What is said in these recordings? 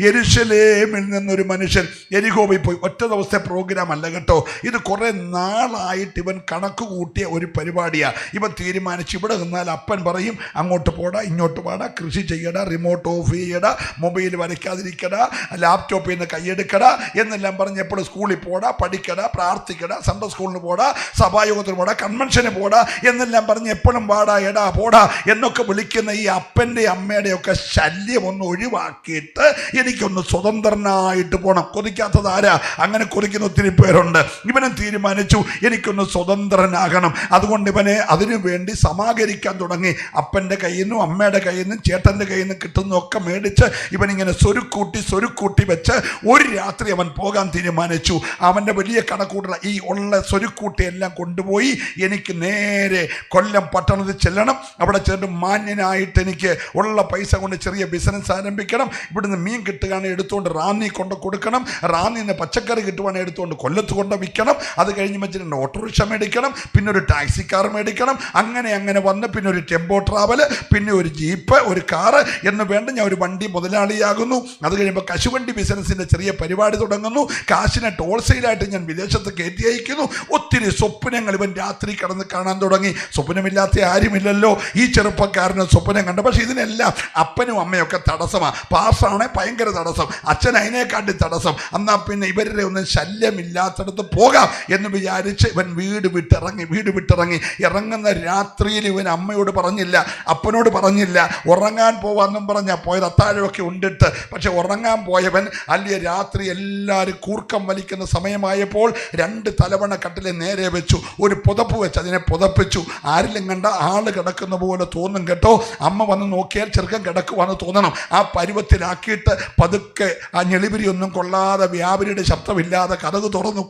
യെരുശലേമിൽ നിന്നൊരു മനുഷ്യൻ യെരിഹോവിൽ പോയി. ഒറ്റ ദിവസത്തെ പ്രോഗ്രാം അല്ല കേട്ടോ, ഇത് കുറെ നാളായിട്ട് ഇവൻ കണക്ക് കൂട്ടിയ ഒരു പരിപാടിയാണ്. ഇവൻ തീരുമാനിച്ച് ഇവിടെ നിന്നാൽ അപ്പൻ പറയും അങ്ങോട്ട് പോടാ, ഇങ്ങോട്ട് പോടാ, കൃഷി ചെയ്യടാ, റിമോട്ട് ഓഫ് ചെയ്യടാ, മൊബൈൽ വരയ്ക്കാതിരിക്കടാ, ലാപ്ടോപ്പിൽ നിന്ന് കൈയെടുക്കടാ എന്നെല്ലാം പറഞ്ഞ് എപ്പോഴും സ്കൂളിൽ പോടാ, പഠിക്കടാ, പ്രാർത്ഥിക്കടാ, സൺഡേ സ്കൂളിന് പോടാ, സഭായോഗത്തിന് പോടാ, കൺവെൻഷന് പോടാ എന്നെല്ലാം പറഞ്ഞ് എപ്പോഴും പാടാ, എടാ പോടാ എന്നൊക്കെ വിളിക്കുന്ന ഈ അപ്പൻ്റെ അമ്മയുടെയൊക്കെ ശല്യം ഒന്ന് ഒഴിവാക്കിയിട്ട് എനിക്കൊന്ന് സ്വതന്ത്രനായിട്ട് പോകണം. കൊതിക്കാത്തത് ആരാ? അങ്ങനെ കൊതിക്കുന്ന ഒത്തിരി പേരുണ്ട്. ഇവനും തീരുമാനിച്ചു എനിക്കൊന്ന് സ്വതന്ത്രനാകണം. അതുകൊണ്ട് ഇവനെ അതിനു വേണ്ടി സമാഹരിക്കാൻ തുടങ്ങി. അപ്പൻ്റെ കയ്യിൽ നിന്നും അമ്മയുടെ കയ്യിൽ നിന്നും ചേട്ടൻ്റെ കയ്യിൽ നിന്നും കിട്ടുന്നതൊക്കെ മേടിച്ച് ഇവനിങ്ങനെ സ്വരുക്കൂട്ടി വെച്ച് ഒരു രാത്രി അവൻ പോകാൻ തീരുമാനിച്ചു. അവൻ്റെ വലിയ കണക്കൂട്ടല ഈ ഉള്ള സ്വരുക്കൂട്ടിയെല്ലാം കൊണ്ടുപോയി എനിക്ക് നേരെ കൊല്ലം പട്ടണത്തിൽ ചെല്ലണം. അവിടെ ചെന്നിട്ട് മാന്യനായിട്ട് എനിക്ക് ഉള്ള പൈസ കൊണ്ട് ചെറിയ ബിസിനസ് ആരംഭിക്കണം. ഇവിടുന്ന് മീൻ കിട്ടുകയാണെങ്കിൽ എടുത്തുകൊണ്ട് റാന്നി കൊണ്ട് കൊടുക്കണം, റാന്നിൽ നിന്ന് പച്ചക്കറി കിട്ടുവാണെങ്കിൽ എടുത്തുകൊണ്ട് കൊല്ലത്ത് കൊണ്ട് വിൽക്കണം. അത് കഴിഞ്ഞ് വെച്ചിട്ട് ഓട്ടോറിക്ഷ മേടിക്കണം, പിന്നെ ഒരു ടാക്സി കാർ മേടിക്കണം. അങ്ങനെ വന്ന് പിന്നെ ഒരു ടെമ്പോ ട്രാവൽ, പിന്നെ ഒരു ജീപ്പ്, ഒരു കാറ് എന്ന് വേണ്ട ഞാൻ ഒരു വണ്ടി മുതലാളിയാകുന്നു. അത് കഴിയുമ്പോൾ കശുവണ്ടി ബിസിനസ്സിൻ്റെ ചെറിയ പരിപാടി തുടങ്ങുന്നു. കാശിനെ ഹോൾസെയിലായിട്ട് ഞാൻ വിദേശത്ത് കയറ്റി അയക്കുന്നു. ഒത്തിരി സ്വപ്നങ്ങൾ ഇവൻ രാത്രി കടന്ന് കാണാൻ തുടങ്ങി. സ്വപ്നമില്ലാത്ത ആരുമില്ലല്ലോ. ഈ ചെറുപ്പക്കാരന് സ്വപ്നം കണ്ട. പക്ഷെ ഇതിനെല്ലാം അപ്പനും അമ്മയൊക്കെ തടസ്സമാണ്. പാസ്സാണ് ഭയങ്കര തടസ്സം, അച്ഛൻ അതിനെക്കാട്ടി തടസ്സം. എന്നാൽ പിന്നെ ഇവരുടെ ഒന്നും ശല്യമില്ലാത്തടത്ത് പോകാം എന്ന് വിചാരിച്ച് ഇവൻ വീട് വിട്ടിറങ്ങി. ഇറങ്ങുന്ന രാത്രിയിൽ ഇവൻ അമ്മയോട് പറഞ്ഞില്ല, അപ്പനോട് പറഞ്ഞില്ല. ഉറങ്ങാൻ പോവാന്നും പറഞ്ഞാൽ പോയത്. അത്താഴമൊക്കെ ഉണ്ടിട്ട്. പക്ഷെ ഉറങ്ങാൻ പോയവൻ അല്ലെ രാത്രി എല്ലാവരും കൂർക്കം വലിക്കുന്ന സമയമായപ്പോൾ 2 തലവണ കട്ടിലെ നേരെ വെച്ചു, ഒരു പുതപ്പ് വെച്ച് അതിനെ പുതപ്പിച്ചു. ആരിലും കണ്ട ആള് കിടക്കുന്ന പോലെ തോന്നും കേട്ടോ. അമ്മ വന്ന് നോക്കിയാൽ ചെറുക്കൻ കിടക്കുവാന്ന് തോന്നണം. ആ പരുവത്തിലാക്കിയിട്ട് പതുക്കെ ആ ഞെളിപിരി ഒന്നും കൊള്ളാതെ വ്യാപാരിയുടെ ശബ്ദമില്ലാതെ കതക് തുറന്നു.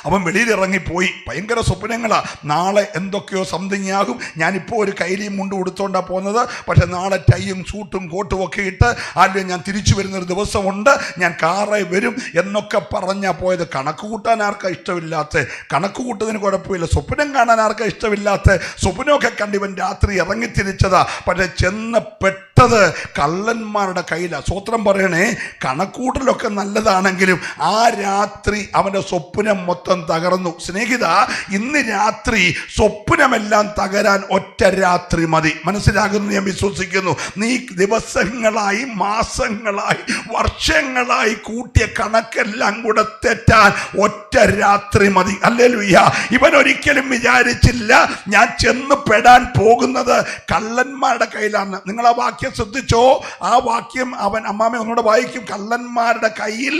അവൻ വെളിയിലിറങ്ങിപ്പോയി. ഭയങ്കര സ്വപ്നങ്ങളാ. നാളെ എന്തൊക്കെയോ സംതിങ് ആകും. ഞാനിപ്പോൾ ഒരു കൈലിയും മുണ്ട് ഉടുത്തോണ്ടാണ് പോകുന്നത്. പക്ഷെ നാളെ ടൈയും സൂട്ടും കോട്ടും ഒക്കെ ഇട്ട് അല്ലെങ്കിൽ ഞാൻ തിരിച്ചു വരുന്നൊരു ദിവസമുണ്ട്, ഞാൻ കാറേ വരും എന്നൊക്കെ പറഞ്ഞാൽ പോയത്. കണക്ക് കൂട്ടാൻ ആർക്കാ ഇഷ്ടമില്ലാത്ത? കണക്ക് കൂട്ടുന്നതിന് കുഴപ്പമില്ല. സ്വപ്നം കാണാൻ ആർക്കാ ഇഷ്ടമില്ലാത്ത? സ്വപ്നമൊക്കെ കണ്ട് ഇവൻ രാത്രി ഇറങ്ങിത്തിരിച്ചതാ. പക്ഷെ ചെന്ന് പെട്ടത് കള്ളന്മാരുടെ കയ്യിലാണ്. സ്വത്രം പറയണേ, കണക്കൂട്ടലൊക്കെ നല്ലതാണെങ്കിലും ആ രാത്രി അവൻ്റെ സ്വപ്നം മൊത്തം തകർന്നു. സ്നേഹിത, ഇന്ന് രാത്രി സ്വപ്നമെല്ലാം തകരാൻ ഒറ്റ രാത്രി മതി. മനസ്സിലാകുന്നു ഞാൻ വിശ്വസിക്കുന്നു. നീ ദിവസങ്ങളായി, മാസങ്ങളായി, വർഷങ്ങളായി കൂട്ടിയ കണക്കെല്ലാം കൂടെ തെറ്റാൻ ഒറ്റ രാത്രി മതി. ഹല്ലേലൂയ. ഇവൻ ഒരിക്കലും വിചാരിച്ചില്ല ഞാൻ ചെന്ന് പെടാൻ പോകുന്നത് കള്ളന്മാരുടെ കയ്യിലാണ്. നിങ്ങൾ ആ വാക്യം ശ്രദ്ധിച്ചോ? ആ വാക്യം അവൻ അമ്മാമ ഒന്നുകൂടെ വായിക്കും. കള്ളന്മാരുടെ കയ്യിൽ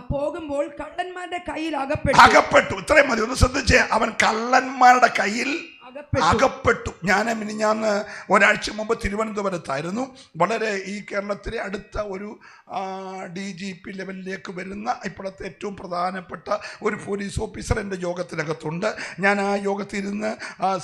പോകുമ്പോൾ കള്ളന്മാരുടെ കയ്യിൽ അകപ്പെട്ടു. ഇത്രയും മതി. ഒന്ന് ശ്രദ്ധിച്ചേ. അവൻ കള്ളന്മാരുടെ കയ്യിൽ അകപ്പെട്ടു. ഞാൻ മിനിഞ്ഞാന്ന് ഒരാഴ്ച മുമ്പ് തിരുവനന്തപുരത്തായിരുന്നു. വളരെ ഈ കേരളത്തിലെ അടുത്ത ഒരു DGP ലെവലിലേക്ക് വരുന്ന ഇപ്പോഴത്തെ ഏറ്റവും പ്രധാനപ്പെട്ട ഒരു പോലീസ് ഓഫീസർ എൻ്റെ യോഗത്തിനകത്തുണ്ട്. ഞാൻ ആ യോഗത്തിരുന്ന്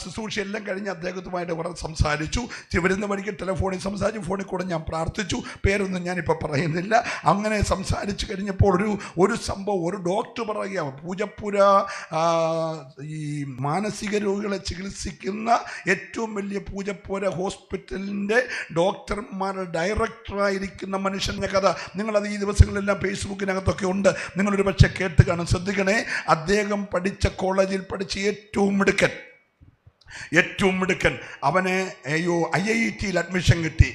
ശുശ്രൂഷയെല്ലാം കഴിഞ്ഞ് അദ്ദേഹത്തുമായിട്ട് വളരെ സംസാരിച്ചു. വരുന്ന വഴിക്ക് ടെലിഫോണിൽ സംസാരിച്ചു, ഫോണിൽ കൂടെ ഞാൻ പ്രാർത്ഥിച്ചു. പേരൊന്നും ഞാനിപ്പോൾ പറയുന്നില്ല. അങ്ങനെ സംസാരിച്ച് കഴിഞ്ഞപ്പോൾ ഒരു സംഭവം, ഒരു ഡോക്ടർ പറയുക, പൂജപ്പുര ഈ മാനസിക രോഗികളെ ചികിത്സിക്കുന്ന ഏറ്റവും വലിയ പൂജപ്പുര ഹോസ്പിറ്റലിൻ്റെ ഡോക്ടർമാരുടെ ഡയറക്ടറായിരിക്കുന്ന മനുഷ്യൻ്റെ കഥ നിങ്ങളത് ഈ ദിവസങ്ങളെല്ലാം ഫേസ്ബുക്കിനകത്തൊക്കെ ഉണ്ട്. നിങ്ങളൊരു പക്ഷേ കേട്ട് കാണും. ശ്രദ്ധിക്കണേ. അദ്ദേഹം പഠിച്ച കോളേജിൽ പഠിച്ച ഏറ്റവും മിടുക്കൻ അവന് IIT-യിൽ അഡ്മിഷൻ കിട്ടി.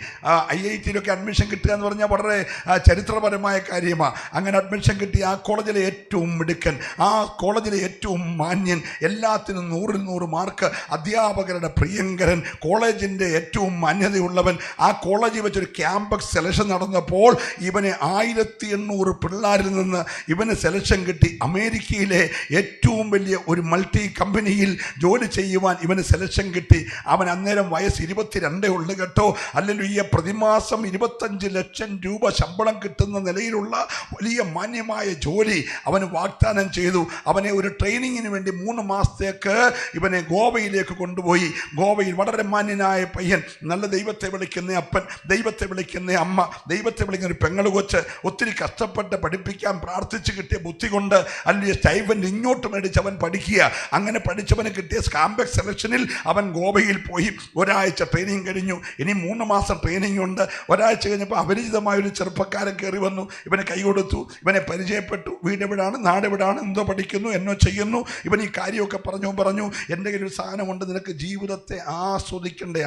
IIT-യിലൊക്കെ അഡ്മിഷൻ കിട്ടുക എന്ന് പറഞ്ഞാൽ വളരെ ചരിത്രപരമായ കാര്യമാണ്. അങ്ങനെ അഡ്മിഷൻ കിട്ടി. ആ കോളേജിലെ ഏറ്റവും മിടുക്കൻ, ആ കോളേജിലെ ഏറ്റവും മാന്യൻ, എല്ലാത്തിനും 100-ൽ 100 മാർക്ക്, അധ്യാപകരുടെ പ്രിയങ്കരൻ, കോളേജിൻ്റെ ഏറ്റവും മാന്യതയുള്ളവൻ. ആ കോളേജിൽ വെച്ചൊരു ക്യാമ്പസ് സെലക്ഷൻ നടന്നപ്പോൾ ഇവന് 1800 പിള്ളേരിൽ നിന്ന് ഇവന് സെലക്ഷൻ കിട്ടി. അമേരിക്കയിലെ ഏറ്റവും വലിയ ഒരു മൾട്ടി കമ്പനിയിൽ ജോലി ചെയ്യുവാൻ ഇവന് സെലക്ഷൻ കിട്ടി. അവൻ അന്നേരം വയസ്സ് 22 ഉള്ളു കേട്ടോ. ഹല്ലേലൂയ. പ്രതിമാസം 25 ലക്ഷം രൂപ ശമ്പളം കിട്ടുന്ന നിലയിലുള്ള വലിയ മാന്യമായ ജോലി അവന് വാഗ്ദാനം ചെയ്തു. അവനെ ഒരു ട്രെയിനിങ്ങിന് വേണ്ടി 3 മാസത്തേക്ക് ഇവനെ ഗോവയിലേക്ക് കൊണ്ടുപോയി. ഗോവയിൽ വളരെ മാന്യനായ പയ്യൻ, നല്ല ദൈവത്തെ വിളിക്കുന്ന അപ്പൻ, ദൈവത്തെ വിളിക്കുന്ന അമ്മ, ദൈവത്തെ വിളിക്കുന്ന ഒരു പെങ്ങള് കൊച്ച്, ഒത്തിരി കഷ്ടപ്പെട്ട് പഠിപ്പിക്കാൻ പ്രാർത്ഥിച്ച് കിട്ടിയ ബുദ്ധി കൊണ്ട് അല്ലെങ്കിൽ സ്റ്റൈഫൻ ഇങ്ങോട്ട് മേടിച്ച് അവൻ പഠിക്കുക. അങ്ങനെ പഠിച്ചവന് കിട്ടിയ ക്യാമ്പസ് സെലക്ഷനിൽ ഡിസിപ്ലിനിൽ അവൻ ഗോവയിൽ പോയി. ഒരാഴ്ച ട്രെയിനിങ് കഴിഞ്ഞു. ഇനി 3 മാസം ട്രെയിനിങ് ഉണ്ട്. ഒരാഴ്ച കഴിഞ്ഞപ്പോൾ അപരിചിതമായൊരു ചെറുപ്പക്കാരൻ കയറി വന്നു. ഇവനെ കൈ കൊടുത്തു, ഇവനെ പരിചയപ്പെട്ടു. വീടെവിടാണ്, നാടെവിടാണ്, എന്തോ പഠിക്കുന്നു, എന്നോ ചെയ്യുന്നു. ഇവൻ ഈ കാര്യമൊക്കെ പറഞ്ഞു എൻ്റെ കയ്യിൽ ഒരു സാധനമുണ്ട്, നിനക്ക് ജീവിതത്തെ ആസ്വദിക്കണ്ടേ,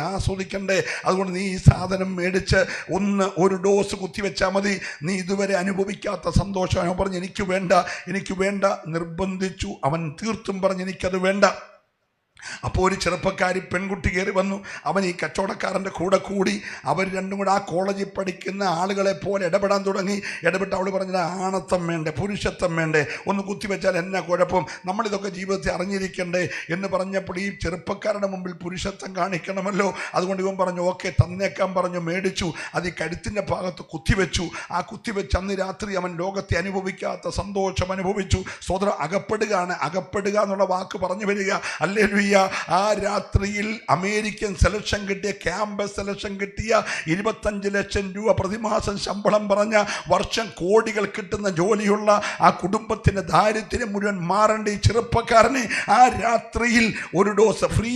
അതുകൊണ്ട് നീ ഈ സാധനം മേടിച്ച് ഒരു ഡോസ് കുത്തിവെച്ചാൽ മതി, നീ ഇതുവരെ അനുഭവിക്കാത്ത സന്തോഷം. അവൻ പറഞ്ഞു എനിക്ക് വേണ്ട നിർബന്ധിച്ചു. അവൻ തീർത്തും പറഞ്ഞു എനിക്കത് വേണ്ട. അപ്പോൾ ഒരു ചെറുപ്പക്കാരി പെൺകുട്ടി കയറി വന്നു. അവൻ ഈ കച്ചവടക്കാരൻ്റെ കൂടെ കൂടി. അവർ രണ്ടും കൂടെ ആ കോളേജിൽ പഠിക്കുന്ന ആളുകളെ പോലെ ഇടപെടാൻ തുടങ്ങി. ഇടപെട്ട് അവൾ പറഞ്ഞത് ആണത്തം വേണ്ടേ, പുരുഷത്വം വേണ്ടേ, ഒന്ന് കുത്തിവെച്ചാൽ എന്നാ കുഴപ്പം, നമ്മളിതൊക്കെ ജീവിതത്തിൽ അറിഞ്ഞിരിക്കണ്ടേ എന്ന് പറഞ്ഞപ്പോൾ ഈ ചെറുപ്പക്കാരുടെ മുമ്പിൽ പുരുഷത്വം കാണിക്കണമല്ലോ. അതുകൊണ്ട് ഇവൻ പറഞ്ഞു ഓക്കെ തന്നേക്കാൻ പറഞ്ഞു. മേടിച്ചു. അത് ഈ കഴുത്തിൻ്റെ ഭാഗത്ത് കുത്തിവെച്ചു. ആ കുത്തിവെച്ച് അന്ന് രാത്രി അവൻ ലോകത്തെ അനുഭവിക്കാത്ത സന്തോഷം അനുഭവിച്ചു. സോദരൻ, അകപ്പെടുക എന്നുള്ള വാക്ക് പറഞ്ഞു വരിക. ഹല്ലേലൂയ. ആ രാത്രിയിൽ അമേരിക്കൻ സെലക്ഷൻ കിട്ടിയ, ക്യാമ്പസ് സെലക്ഷൻ കിട്ടിയ, 25 ലക്ഷം രൂപ പ്രതിമാസം ശമ്പളം പറഞ്ഞ, വർഷം കോടികൾ കിട്ടുന്ന ജോലിയുള്ള ആ കുടുംബത്തിന്റെ ദാരിദ്ര്യം മുഴുവൻ മാറേണ്ട ഈ ചെറുപ്പക്കാരനെ ആ രാത്രിയിൽ ഒരു ഡോസ് ഫ്രീ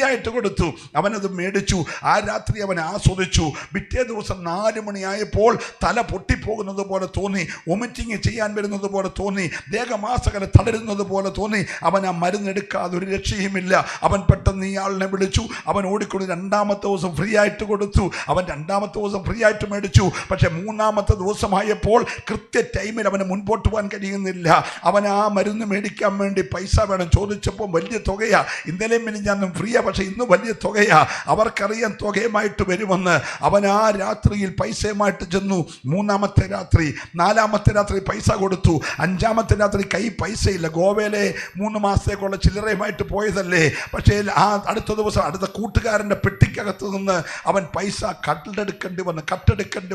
ആയിട്ട് കൊടുത്തു. അവനത് മേടിച്ചു. ആ രാത്രി അവൻ ആസ്വദിച്ചു. പിറ്റേ ദിവസം 4 മണിയായപ്പോൾ തല പൊട്ടിപ്പോകുന്നത് പോലെ തോന്നി, വൊമിറ്റിങ് ചെയ്യാൻ വരുന്നത് പോലെ തോന്നി, ദേഹമാസകല തളരുന്നത് പോലെ തോന്നി. അവൻ ആ മരുന്നെടുക്കാതെ ഒരു രക്ഷയുമില്ല. അവൻ പെട്ടെന്ന് ഇയാളിനെ വിളിച്ചു. അവൻ ഓടിക്കൊണ്ട് 2-ാമത്തെ ദിവസം ഫ്രീ ആയിട്ട് കൊടുത്തു. അവൻ 2-ാമത്തെ ദിവസം ഫ്രീ ആയിട്ട് മേടിച്ചു. പക്ഷെ 3-ാമത്തെ ദിവസമായപ്പോൾ കൃത്യ ടൈമിൽ അവന് മുൻപോട്ട് പോകാൻ കഴിയുന്നില്ല. അവൻ ആ മരുന്ന് മേടിക്കാൻ വേണ്ടി പൈസ വേണം. ചോദിച്ചപ്പോൾ വലിയ തുകയാ. ഇന്നലെയും മിനിഞ്ഞാന്നും ഫ്രീയാ, പക്ഷെ ഇന്ന് വലിയ തുകയാ. അവർക്കറിയാൻ തുകയുമായിട്ട് വരുമെന്ന്. അവൻ ആ രാത്രിയിൽ പൈസയുമായിട്ട് ചെന്നു. 3-ാമത്തെ രാത്രി, 4-ാമത്തെ രാത്രി പൈസ കൊടുത്തു. 5-ാമത്തെ രാത്രി കൈ പൈസയില്ല. ഗോവയിലെ 3 മാസത്തേക്കുള്ള ചില്ലറയുമായിട്ട് പോയതല്ലേ. പക്ഷേ ആ അടുത്ത ദിവസം അടുത്ത കൂട്ടുകാരൻ്റെ പെട്ടിക്കകത്ത് നിന്ന് അവൻ പൈസ കട്ടെടുക്കേണ്ടി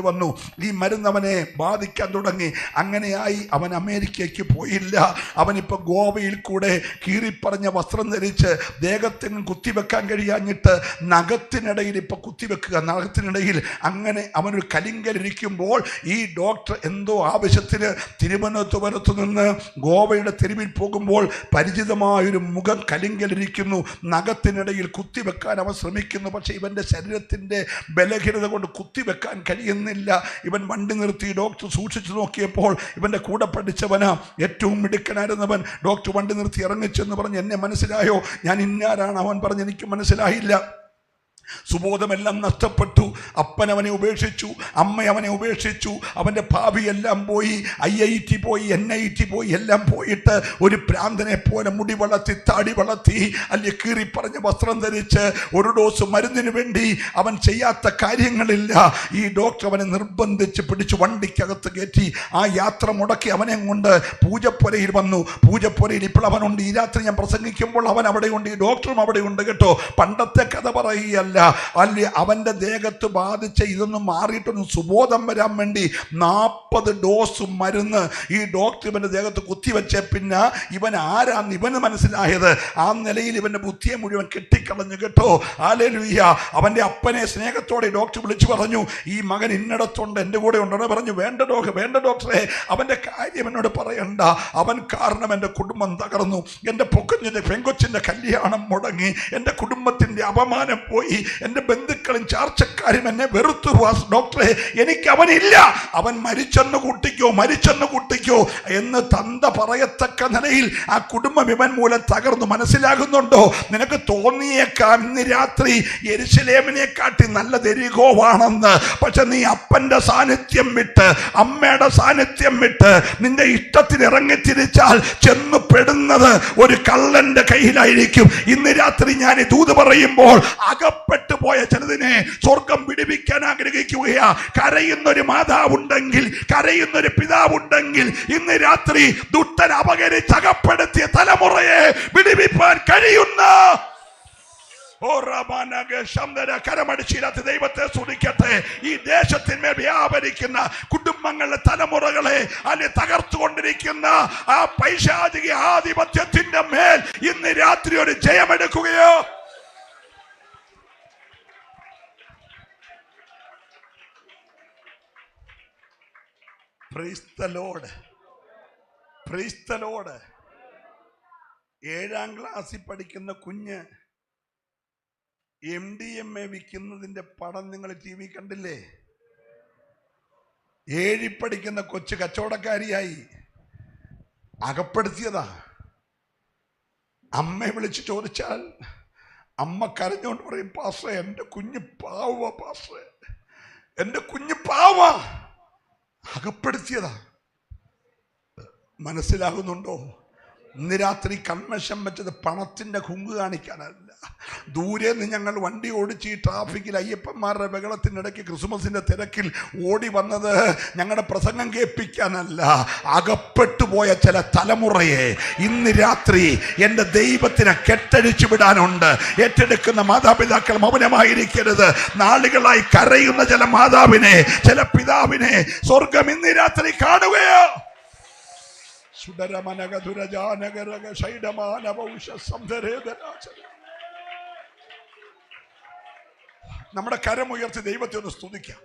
വന്നു. ഈ മരുന്ന് അവനെ ബാധിക്കാൻ തുടങ്ങി. അങ്ങനെയായി അവൻ അമേരിക്കയ്ക്ക് പോയില്ല. അവനിപ്പോൾ ഗോവയിൽ കൂടെ കീറിപ്പറഞ്ഞ വസ്ത്രം ധരിച്ച് ദേഹത്തിന് കുത്തിവെക്കാൻ കഴിയാഞ്ഞിട്ട് നഖത്തിനിടയിൽ ഇപ്പോൾ കുത്തിവെക്കുക. നഖത്തിനിടയിൽ അങ്ങനെ അവനൊരു കലിങ്കലിരിക്കുമ്പോൾ ഈ ഡോക്ടർ എന്തോ ആവശ്യത്തിന് തിരുവനന്തപുരത്ത് നിന്ന് ഗോവയുടെ തെരുവിൽ പോകുമ്പോൾ പരിചിതമായൊരു മുഖം കലിങ്കലിരിക്കുന്നു. നഖത്തിനിടയിൽ കുത്തിവെക്കാൻ അവൻ ശ്രമിക്കുന്നു. പക്ഷെ ഇവന്റെ ശരീരത്തിന്റെ ബലഹീനത കൊണ്ട് കുത്തിവെക്കാൻ കഴിയുന്നില്ല. ഇവൻ വണ്ടി നിർത്തി. ഡോക്ടർ സൂക്ഷിച്ചു നോക്കിയപ്പോൾ ഇവന്റെ കൂടെ പഠിച്ചവനാ, ഏറ്റവും മിടുക്കനായിരുന്നവൻ. ഡോക്ടർ വണ്ടി നിർത്തി ഇറങ്ങിച്ചെന്ന് പറഞ്ഞ് എന്നെ മനസ്സിലായോ? ഞാൻ ഇന്നാരാണ്? അവൻ പറഞ്ഞ് എനിക്ക് മനസ്സിലായില്ല. സുബോധമെല്ലാം നഷ്ടപ്പെട്ടു. അപ്പൻ അവനെ ഉപേക്ഷിച്ചു, അമ്മ അവനെ ഉപേക്ഷിച്ചു. അവൻ്റെ ഭാവിയെല്ലാം പോയി. IIT പോയി, NIT പോയി, എല്ലാം പോയിട്ട് ഒരു പ്രാന്തനെ പോലെ മുടി വളർത്തി, താടി വളർത്തി, അല്ലെ കീറി പറഞ്ഞ വസ്ത്രം ധരിച്ച് ഒരു ഡോസ് മരുന്നിന് വേണ്ടി അവൻ ചെയ്യാത്ത കാര്യങ്ങളില്ല. ഈ ഡോക്ടർ അവനെ നിർബന്ധിച്ച് പിടിച്ച് വണ്ടിക്കകത്ത് കയറ്റി ആ യാത്ര മുടക്കി അവനെ കൊണ്ട് പൂജപ്പുരയിൽ വന്നു. പൂജപ്പുരയിൽ ഇപ്പോൾ അവനുണ്ട്. ഈ രാത്രി ഞാൻ പ്രസംഗിക്കുമ്പോൾ അവൻ അവിടെയുണ്ട്, ഈ ഡോക്ടറും അവിടെയുണ്ട് കേട്ടോ. പണ്ടത്തെ കഥ പറയുകയല്ല. അല്ലെ അവന്റെ ദേഹത്ത് ബാധിച്ച ഇതൊന്നും മാറിയിട്ടൊന്നും സുബോധം വരാൻ വേണ്ടി 40 ഡോസ് മരുന്ന് ഈ ഡോക്ടർ ഇവന്റെ ദേഹത്ത് കുത്തിവെച്ച പിന്നെ ഇവൻ ആരാന്ന് ഇവന് മനസ്സിലായത്. ആ നിലയിൽ ഇവന്റെ ബുദ്ധിയെ മുഴുവൻ കെട്ടിക്കളഞ്ഞു കേട്ടോ. ഹല്ലേലൂയ. അവന്റെ അപ്പനെ സ്നേഹത്തോടെ ഡോക്ടർ വിളിച്ചു പറഞ്ഞു, ഈ മകൻ ഇന്നടത്തുണ്ട്, എൻ്റെ കൂടെ ഉണ്ടെന്ന് പറഞ്ഞു. വേണ്ട ഡോക്ടറെ, അവന്റെ കാര്യം എന്നോട് പറയണ്ട. അവൻ കാരണം എൻ്റെ കുടുംബം തകർന്നു, എൻ്റെ പൊക്കുഞ്ഞിന്റെ പെങ്കൊച്ചിന്റെ കല്യാണം മുടങ്ങി, എൻ്റെ കുടുംബത്തിന്റെ അപമാനം പോയി, എൻ്റെ ബന്ധുക്കളും ചാർച്ചക്കാരും എന്നെ വെറുത്തു. ഡോക്ടറെ, എനിക്ക് അവനില്ല, അവൻ മരിച്ചെന്ന് കൂട്ടിക്കോ എന്ന് തന്ത പറയത്തക്ക നിലയിൽ ആ കുടുംബം ഇവൻ മൂലം തകർന്നു. മനസ്സിലാകുന്നുണ്ടോ? നിനക്ക് തോന്നിയേക്കാം ഇന്ന് രാത്രി യെരുശലേമിനെ കാട്ടി നല്ല എരിഹോവാണെന്ന്. പക്ഷെ നീ അപ്പന്റെ സാന്നിധ്യം വിട്ട്, അമ്മയുടെ സാന്നിധ്യം വിട്ട് നിന്റെ ഇഷ്ടത്തിന് ഇറങ്ങിത്തിരിച്ചാൽ ചെന്നു പെടുന്നത് ഒരു കള്ളന്റെ കയ്യിലായിരിക്കും. ഇന്ന് രാത്രി ഞാൻ ഈ ദൂത് പറയുമ്പോൾ അകപ്പെട്ടു പോയ ചിലതിനെ സ്വർഗം വിടുവിക്കാൻ ആഗ്രഹിക്കുകയാ. കരയുന്നൊരു മാതാവുണ്ടെങ്കിൽ, കരയുന്നൊരു പിതാവുണ്ടെങ്കിൽ ഇന്ന് രാത്രി ദുഷ്ടൻ അപകരിച്ച് അകപ്പെടുത്തിയ തലമുറയെ വിടുവിപ്പാൻ കഴിയുന്ന കരമടിച്ചില്ലാത്ത ദൈവത്തെ സ്തുതിക്കട്ടെ. ഈ ദേശത്തിന്മേൽ വ്യാപരിക്കുന്ന കുടുംബങ്ങളുടെ തലമുറകളെ അല്ലെ തകർത്തുകൊണ്ടിരിക്കുന്ന ആ പൈശാചിക ആധിപത്യത്തിന്റെ മേൽ ഇന്ന് രാത്രി ഒരു ജയമെടുക്കുകയോ. Praise the Lord. Praise the Lord. 7ാം ക്ലാസ്സിൽ പഠിക്കുന്ന കുഞ്ഞ് MDMA വിൽക്കുന്നതിന്റെ പടം നിങ്ങൾ TV കണ്ടില്ലേ? 7 പഠിക്കുന്ന കൊച്ചു കച്ചവടക്കാരിയായി അകപ്പെടുത്തിയതാ. അമ്മയെ വിളിച്ച് ചോദിച്ചാൽ അമ്മ കരഞ്ഞുകൊണ്ട് പറയും, പാസ്റ്ററെ എൻ്റെ കുഞ്ഞ് പാവ, പാസ്റ്ററെ എൻ്റെ കുഞ്ഞ് പാവ. അകപ്പെടുത്തിയതാ. മനസ്സിലാകുന്നുണ്ടോ? ഇന്ന് രാത്രി കൺവെൻഷൻ വെച്ചത് പണത്തിൻ്റെ കുങ്ക് കാണിക്കാനല്ല. ദൂരെ നിന്ന് ഞങ്ങൾ വണ്ടി ഓടിച്ച് ഈ ട്രാഫിക്കിൽ അയ്യപ്പന്മാരുടെ ബഹളത്തിനിടയ്ക്ക് ക്രിസ്മസിൻ്റെ തിരക്കിൽ ഓടി വന്നത് ഞങ്ങളുടെ പ്രസംഗം കേൾപ്പിക്കാനല്ല. അകപ്പെട്ടു പോയ ചില തലമുറയെ ഇന്ന് രാത്രി എൻ്റെ ദൈവത്തിനെ കെട്ടഴിച്ചു വിടാനുണ്ട്. ഏറ്റെടുക്കുന്ന മാതാപിതാക്കൾ മൗനമായിരിക്കരുത്. നാളുകളായി കരയുന്ന ചില മാതാവിനെ, ചില പിതാവിനെ സ്വർഗം ഇന്ന് രാത്രി കാണുകയോ. നമ്മുടെ കരമുയർത്തി ദൈവത്തെ ഒന്ന് സ്തുതിക്കാം.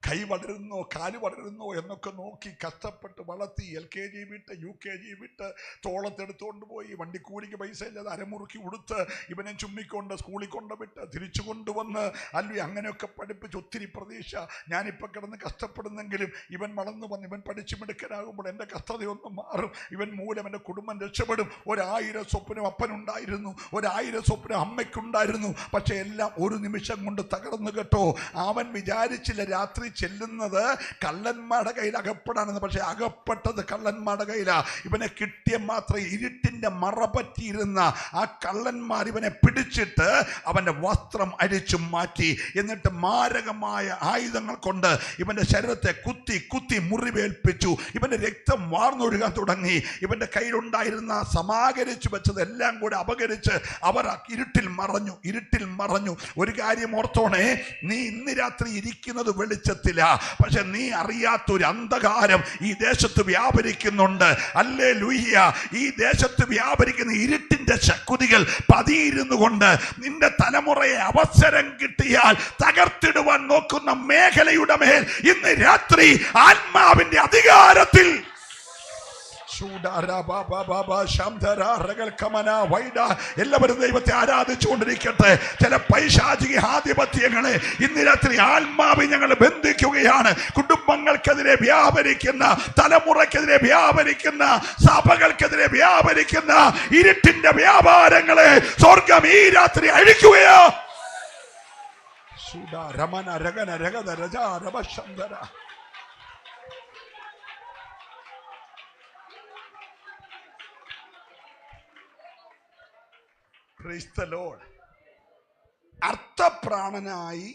കൈ വളരുന്നോ കാല് വളരുന്നോ എന്നൊക്കെ നോക്കി കഷ്ടപ്പെട്ട് വളർത്തി LKG വിട്ട് UKG വിട്ട് തോളത്തെടുത്തുകൊണ്ട് പോയി വണ്ടിക്കൂലിക്ക് പൈസ ഇല്ലാതെ അരമുറുക്കി ഉടുത്ത് ഇവനെ ചുമ്മിക്കൊണ്ട് സ്കൂളിൽ കൊണ്ടുവിട്ട് തിരിച്ചു കൊണ്ടുവന്ന് അല്ലെങ്കിൽ അങ്ങനെയൊക്കെ പഠിപ്പിച്ച് ഒത്തിരി പ്രതീക്ഷ. ഞാനിപ്പോൾ കിടന്ന് കഷ്ടപ്പെടുന്നെങ്കിലും ഇവൻ വളർന്നു വന്ന് ഇവൻ പഠിച്ചു മിടുക്കനാകുമ്പോൾ എൻ്റെ കഷ്ടതയൊന്നും മാറും. ഇവൻ മൂലം എൻ്റെ കുടുംബം രക്ഷപ്പെടും. 1000 സ്വപ്നം അപ്പനുണ്ടായിരുന്നു, 1000 സ്വപ്നം അമ്മയ്ക്കുണ്ടായിരുന്നു. പക്ഷെ എല്ലാം ഒരു നിമിഷം കൊണ്ട് തകർന്നു കേട്ടോ. അവൻ വിചാരിച്ചില്ല രാത്രി ചെല്ലുന്നത് കള്ളന്മാരുടെ കയ്യിൽ അകപ്പെടാനെന്ന്. പക്ഷെ അകപ്പെട്ടത് കള്ളന്മാരുടെ കയ്യിലാ. ഇവനെ കിട്ടിയ മാത്രം ഇരുട്ടിന്റെ മറ പറ്റിയിരുന്ന ആ കള്ളന്മാർ ഇവനെ പിടിച്ചിട്ട് അവന്റെ വസ്ത്രം അഴിച്ചു മാറ്റി. എന്നിട്ട് മാരകമായ ആയുധങ്ങൾ കൊണ്ട് ഇവന്റെ ശരീരത്തെ കുത്തി കുത്തി മുറിവേൽപ്പിച്ചു. ഇവന്റെ രക്തം വാർന്നൊഴുകാൻ തുടങ്ങി. ഇവന്റെ കയ്യിലുണ്ടായിരുന്ന സമാഹരിച്ചു വെച്ചതെല്ലാം കൂടെ അപകരിച്ച് അവർ ഇരുട്ടിൽ മറഞ്ഞു, ഇരുട്ടിൽ മറഞ്ഞു. ഒരു കാര്യം ഓർത്തോണേ, നീ ഇന്ന് രാത്രി ഇരിക്കുന്നത് വെളിച്ചത്തില, പക്ഷെ നീ അറിയാത്തൊരു അന്ധകാരം ഈ ദേശത്ത് വ്യാപരിക്കുന്നുണ്ട്. ഹല്ലേലൂയ. ഈ ദേശത്ത് വ്യാപരിക്കുന്ന ഇരുട്ടിന്റെ ശക്തികൾ പതിയിരുന്നു കൊണ്ട് നിന്റെ തലമുറയെ അവസരം കിട്ടിയാൽ തകർത്തിടുവാൻ നോക്കുന്ന മേഖലയുടെ മേൽ ഇന്ന് രാത്രി ആത്മാവിന്റെ അധികാരത്തിൽ എല്ലാവരും ദൈവത്തെ ആരാധിച്ചുകൊണ്ടിരിക്കട്ടെ. ചില പൈശാചിക ആധിപത്യങ്ങളെ ഇന്ന് രാത്രി ആത്മാവിൽ ഞങ്ങൾ ബന്ധിക്കുകയാണ്. കുടുംബങ്ങൾക്കെതിരെ വ്യാപരിക്കുന്ന, തലമുറക്കെതിരെ വ്യാപരിക്കുന്ന, സഭകൾക്കെതിരെ വ്യാപരിക്കുന്ന ഇരുട്ടിന്റെ വ്യാപാരങ്ങളെ സ്വർഗം ഈ രാത്രി അഴിക്കുകയോ. രമന രഗന രഗത രജ രമശന്തര. Praise the Lord. അർത്ഥപ്രാണനായി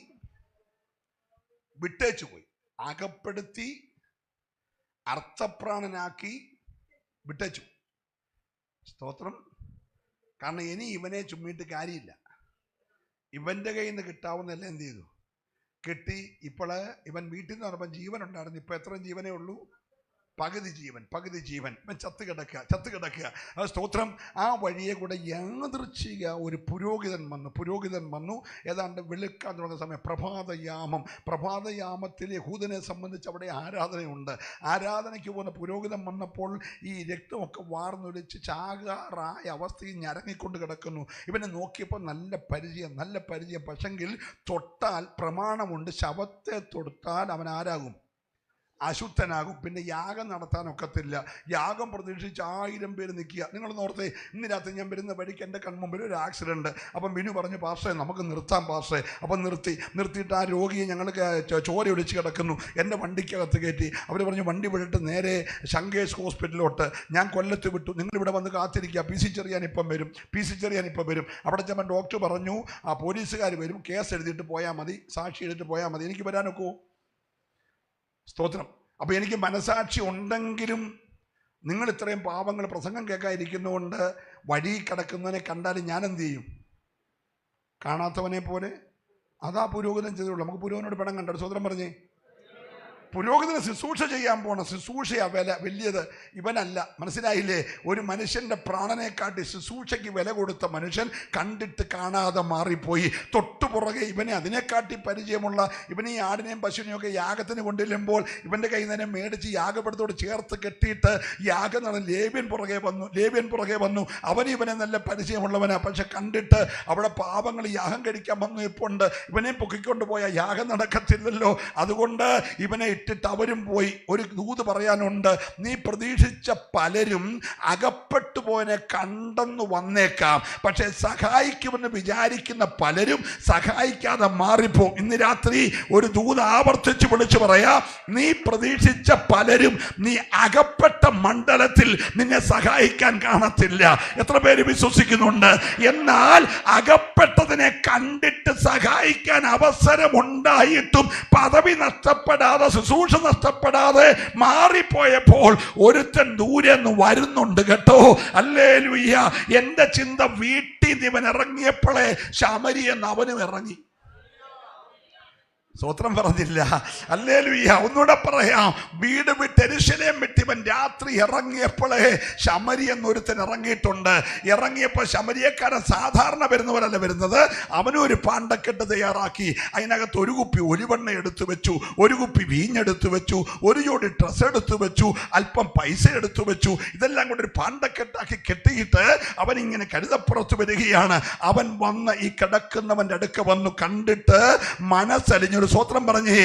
വിട്ടേച്ചു പോയി. അകപ്പെടുത്തി അർത്ഥപ്രാണനാക്കി വിട്ടേച്ചു. സ്തോത്രം. കാരണം ഇനി ഇവനെ ചുമ്മിയിട്ട് കാര്യമില്ല. ഇവന്റെ കയ്യിൽ നിന്ന് കിട്ടാവുന്നതെല്ലാം എന്ത് ചെയ്തു? കിട്ടി. ഇപ്പോൾ ഇവൻ വീട്ടിൽ നിന്ന് പറഞ്ഞപ്പോൾ ജീവൻ ഉണ്ടായിരുന്നു. ഇപ്പൊ എത്ര ജീവനേ ഉള്ളൂ? പകുതി ജീവൻ, പകുതി ജീവൻ. ഇവൻ ചത്ത് കിടക്കുക. അത് സ്തോത്രം. ആ വഴിയെ കൂടെ യാദൃച്ഛിക ഒരു പുരോഹിതൻ വന്നു. ഏതാണ്ട് വെളുക്കാൻ തുടങ്ങുന്ന സമയം പ്രഭാതയാമത്തിൽ യഹൂദനെ സംബന്ധിച്ച് അവിടെ ആരാധനയുണ്ട്. ആരാധനയ്ക്ക് പോകുന്ന പുരോഹിതൻ വന്നപ്പോൾ ഈ രക്തമൊക്കെ വാർന്നൊലിച്ച് ചാകാറായ അവസ്ഥയിൽ ഞരങ്ങിക്കൊണ്ട് കിടക്കുന്നു. ഇവനെ നോക്കിയപ്പോൾ നല്ല പരിചയം. പക്ഷെങ്കിൽ തൊട്ടാൽ പ്രമാണമുണ്ട്, ശവത്തെ തൊട്ടാൽ അവൻ ആരാകും? അശുദ്ധനാകും. പിന്നെ യാഗം നടത്താനൊക്കത്തില്ല. യാഗം പ്രതീക്ഷിച്ച് 1000 പേര് നിൽക്കുക. നിങ്ങളൊന്ന് ഓർത്തേ, ഇന്ന് രാത്രി ഞാൻ വരുന്ന വഴിക്ക് എൻ്റെ കൺമുമ്പിൽ ഒരു ആക്സിഡൻറ്റ്. അപ്പം ബിനു പറഞ്ഞു, പാസ്റ്ററെ നമുക്ക് നിർത്താം പാസ്റ്ററെ. അപ്പം നിർത്തിയിട്ട് ആ രോഗിയെ ഞങ്ങൾ ചോര ഒലിച്ച് കിടക്കുന്നു. എൻ്റെ വണ്ടിക്കകത്ത് കയറ്റി. അവർ പറഞ്ഞു വണ്ടി വിട്ടിട്ട് നേരെ ശങ്കേഷ് ഹോസ്പിറ്റലിലോട്ട്. ഞാൻ കൊല്ലത്ത് വിട്ടു. നിങ്ങളിവിടെ വന്ന് കാത്തിരിക്കുക, PC ചെറിയാൻ ഇപ്പം വരും. അവിടെ ചെന്ന് ഡോക്ടർ പറഞ്ഞു, ആ പോലീസുകാർ വരും, കേസ് എഴുതിയിട്ട് പോയാൽ മതി, സാക്ഷി എഴുതിയിട്ട് പോയാൽ മതി. എനിക്ക് വരാനൊക്കോ? സ്തോത്രം. അപ്പോൾ എനിക്ക് മനസാക്ഷി ഉണ്ടെങ്കിലും നിങ്ങൾ ഇത്രയും പാവങ്ങൾ പ്രസംഗം കേൾക്കാതിരിക്കുന്നതുകൊണ്ട് വഴി കിടക്കുന്നവനെ കണ്ടാലും ഞാൻ എന്ത് ചെയ്യും? കാണാത്തവനെ പോലെ. അതാ പുരോഹിതൻ ചെയ്തുള്ളൂ. നമുക്ക് പുരോഹിതനോട് പണം കണ്ടോ? സ്തോത്രം പറഞ്ഞേ. പുരോഹിതന് ശുശ്രൂഷ ചെയ്യാൻ പോണം. ശുശ്രൂഷയാ വില വലിയത്, ഇവനല്ല. മനസ്സിലായില്ലേ? ഒരു മനുഷ്യന്റെ പ്രാണനെക്കാട്ടി ശുശ്രൂഷയ്ക്ക് വില കൊടുത്ത മനുഷ്യൻ കണ്ടിട്ട് കാണാതെ മാറിപ്പോയി. തൊട്ടുപുറകെ ഇവനെ അതിനെക്കാട്ടി പരിചയമുള്ള ഇവനെ ഈ ആടിനെയും പശുവിനെയും ഒക്കെ യാഗത്തിന് കൊണ്ടുവരുമ്പോൾ ഇവന്റെ കയ്യിൽ നിന്ന് മേടിച്ച് യാഗപടത്തോട് ചേർത്ത് കെട്ടിയിട്ട് യാഗം നടന്ന് ലേവ്യൻ പുറകെ വന്നു. അവൻ ഇവനെ നല്ല പരിചയമുള്ളവനാ. പക്ഷെ കണ്ടിട്ട് അവിടെ പാപങ്ങൾ യാഗം കഴിക്കാൻ വന്നു ഇപ്പുണ്ട്. ഇവനെ പൊക്കിക്കൊണ്ട് പോയാൽ യാഗം നടക്കത്തില്ലല്ലോ. അതുകൊണ്ട് ഇവനെ ഇട്ടിട്ട് അവരും പോയി. ഒരു ദൂത് പറയാനുണ്ട്. നീ പ്രതീക്ഷിച്ച പലരും അകപ്പെട്ടു പോയനെ കണ്ടെന്ന് വന്നേക്കാം, പക്ഷെ സഹായിക്കുമെന്ന് വിചാരിക്കുന്ന പലരും സഹായിക്കാതെ മാറിപ്പോ. ഇന്ന് രാത്രി ഒരു ദൂത് ആവർത്തിച്ച് വിളിച്ചു പറയാ, നീ പ്രതീക്ഷിച്ച പലരും നീ അകപ്പെട്ട മണ്ഡലത്തിൽ നിന്നെ സഹായിക്കാൻ കാണത്തില്ല. എത്ര പേര് വിശ്വസിക്കുന്നുണ്ട്? എന്നാൽ അകപ്പെട്ടതിനെ കണ്ടിട്ട് സഹായിക്കാൻ അവസരമുണ്ടായിട്ടും പദവി നഷ്ടപ്പെടാതെ ശുശ്രൂഷ നഷ്ടപ്പെടാതെ മാറിപ്പോയപ്പോൾ ഒരുത്തൻ ദൂരെ നിന്ന് വരുന്നുണ്ട് കേട്ടോ. ഹല്ലേലൂയ. എന്റെ ചിന്ത, വീട്ടിൽ നിന്ന് ഇവൻ ഇറങ്ങിയപ്പോഴേ ശമരിയെന്ന് അവനും ഇറങ്ങി. സ്തോത്രം പറഞ്ഞില്ല. ഹല്ലേലൂയ. ഒന്നുകൂടെ പറയാം. വീട് വിട്ട് യെരൂശലേം വിട്ട് ഇവൻ രാത്രി ഇറങ്ങിയപ്പോഴേ ശമരി എന്നൊരുത്തൻ ഇറങ്ങിയിട്ടുണ്ട്. ഇറങ്ങിയപ്പോൾ ശമരിയക്കാരൻ സാധാരണ വരുന്നവരല്ല വരുന്നത്. അവനും ഒരു പാണ്ടക്കെട്ട് തയ്യാറാക്കി. അതിനകത്ത് ഒരു കുപ്പി ഒലിവെണ്ണ എടുത്തു വെച്ചു, ഒരു കുപ്പി വീഞ്ഞെടുത്തു വെച്ചു, ഒരു ജോഡി ഡ്രസ്സ് എടുത്തു വെച്ചു, അല്പം പൈസ എടുത്തു വെച്ചു. ഇതെല്ലാം കൂടെ ഒരു പാണ്ടക്കെട്ടാക്കി കെട്ടിയിട്ട് അവൻ ഇങ്ങനെ കഴുതപ്പുറത്ത് വരികയാണ്. അവൻ വന്ന് ഈ കിടക്കുന്നവന്റെ അടുക്ക വന്നു. കണ്ടിട്ട് മനസ്സലിഞ്ഞൊരു സ്വത്രം പറഞ്ഞേ.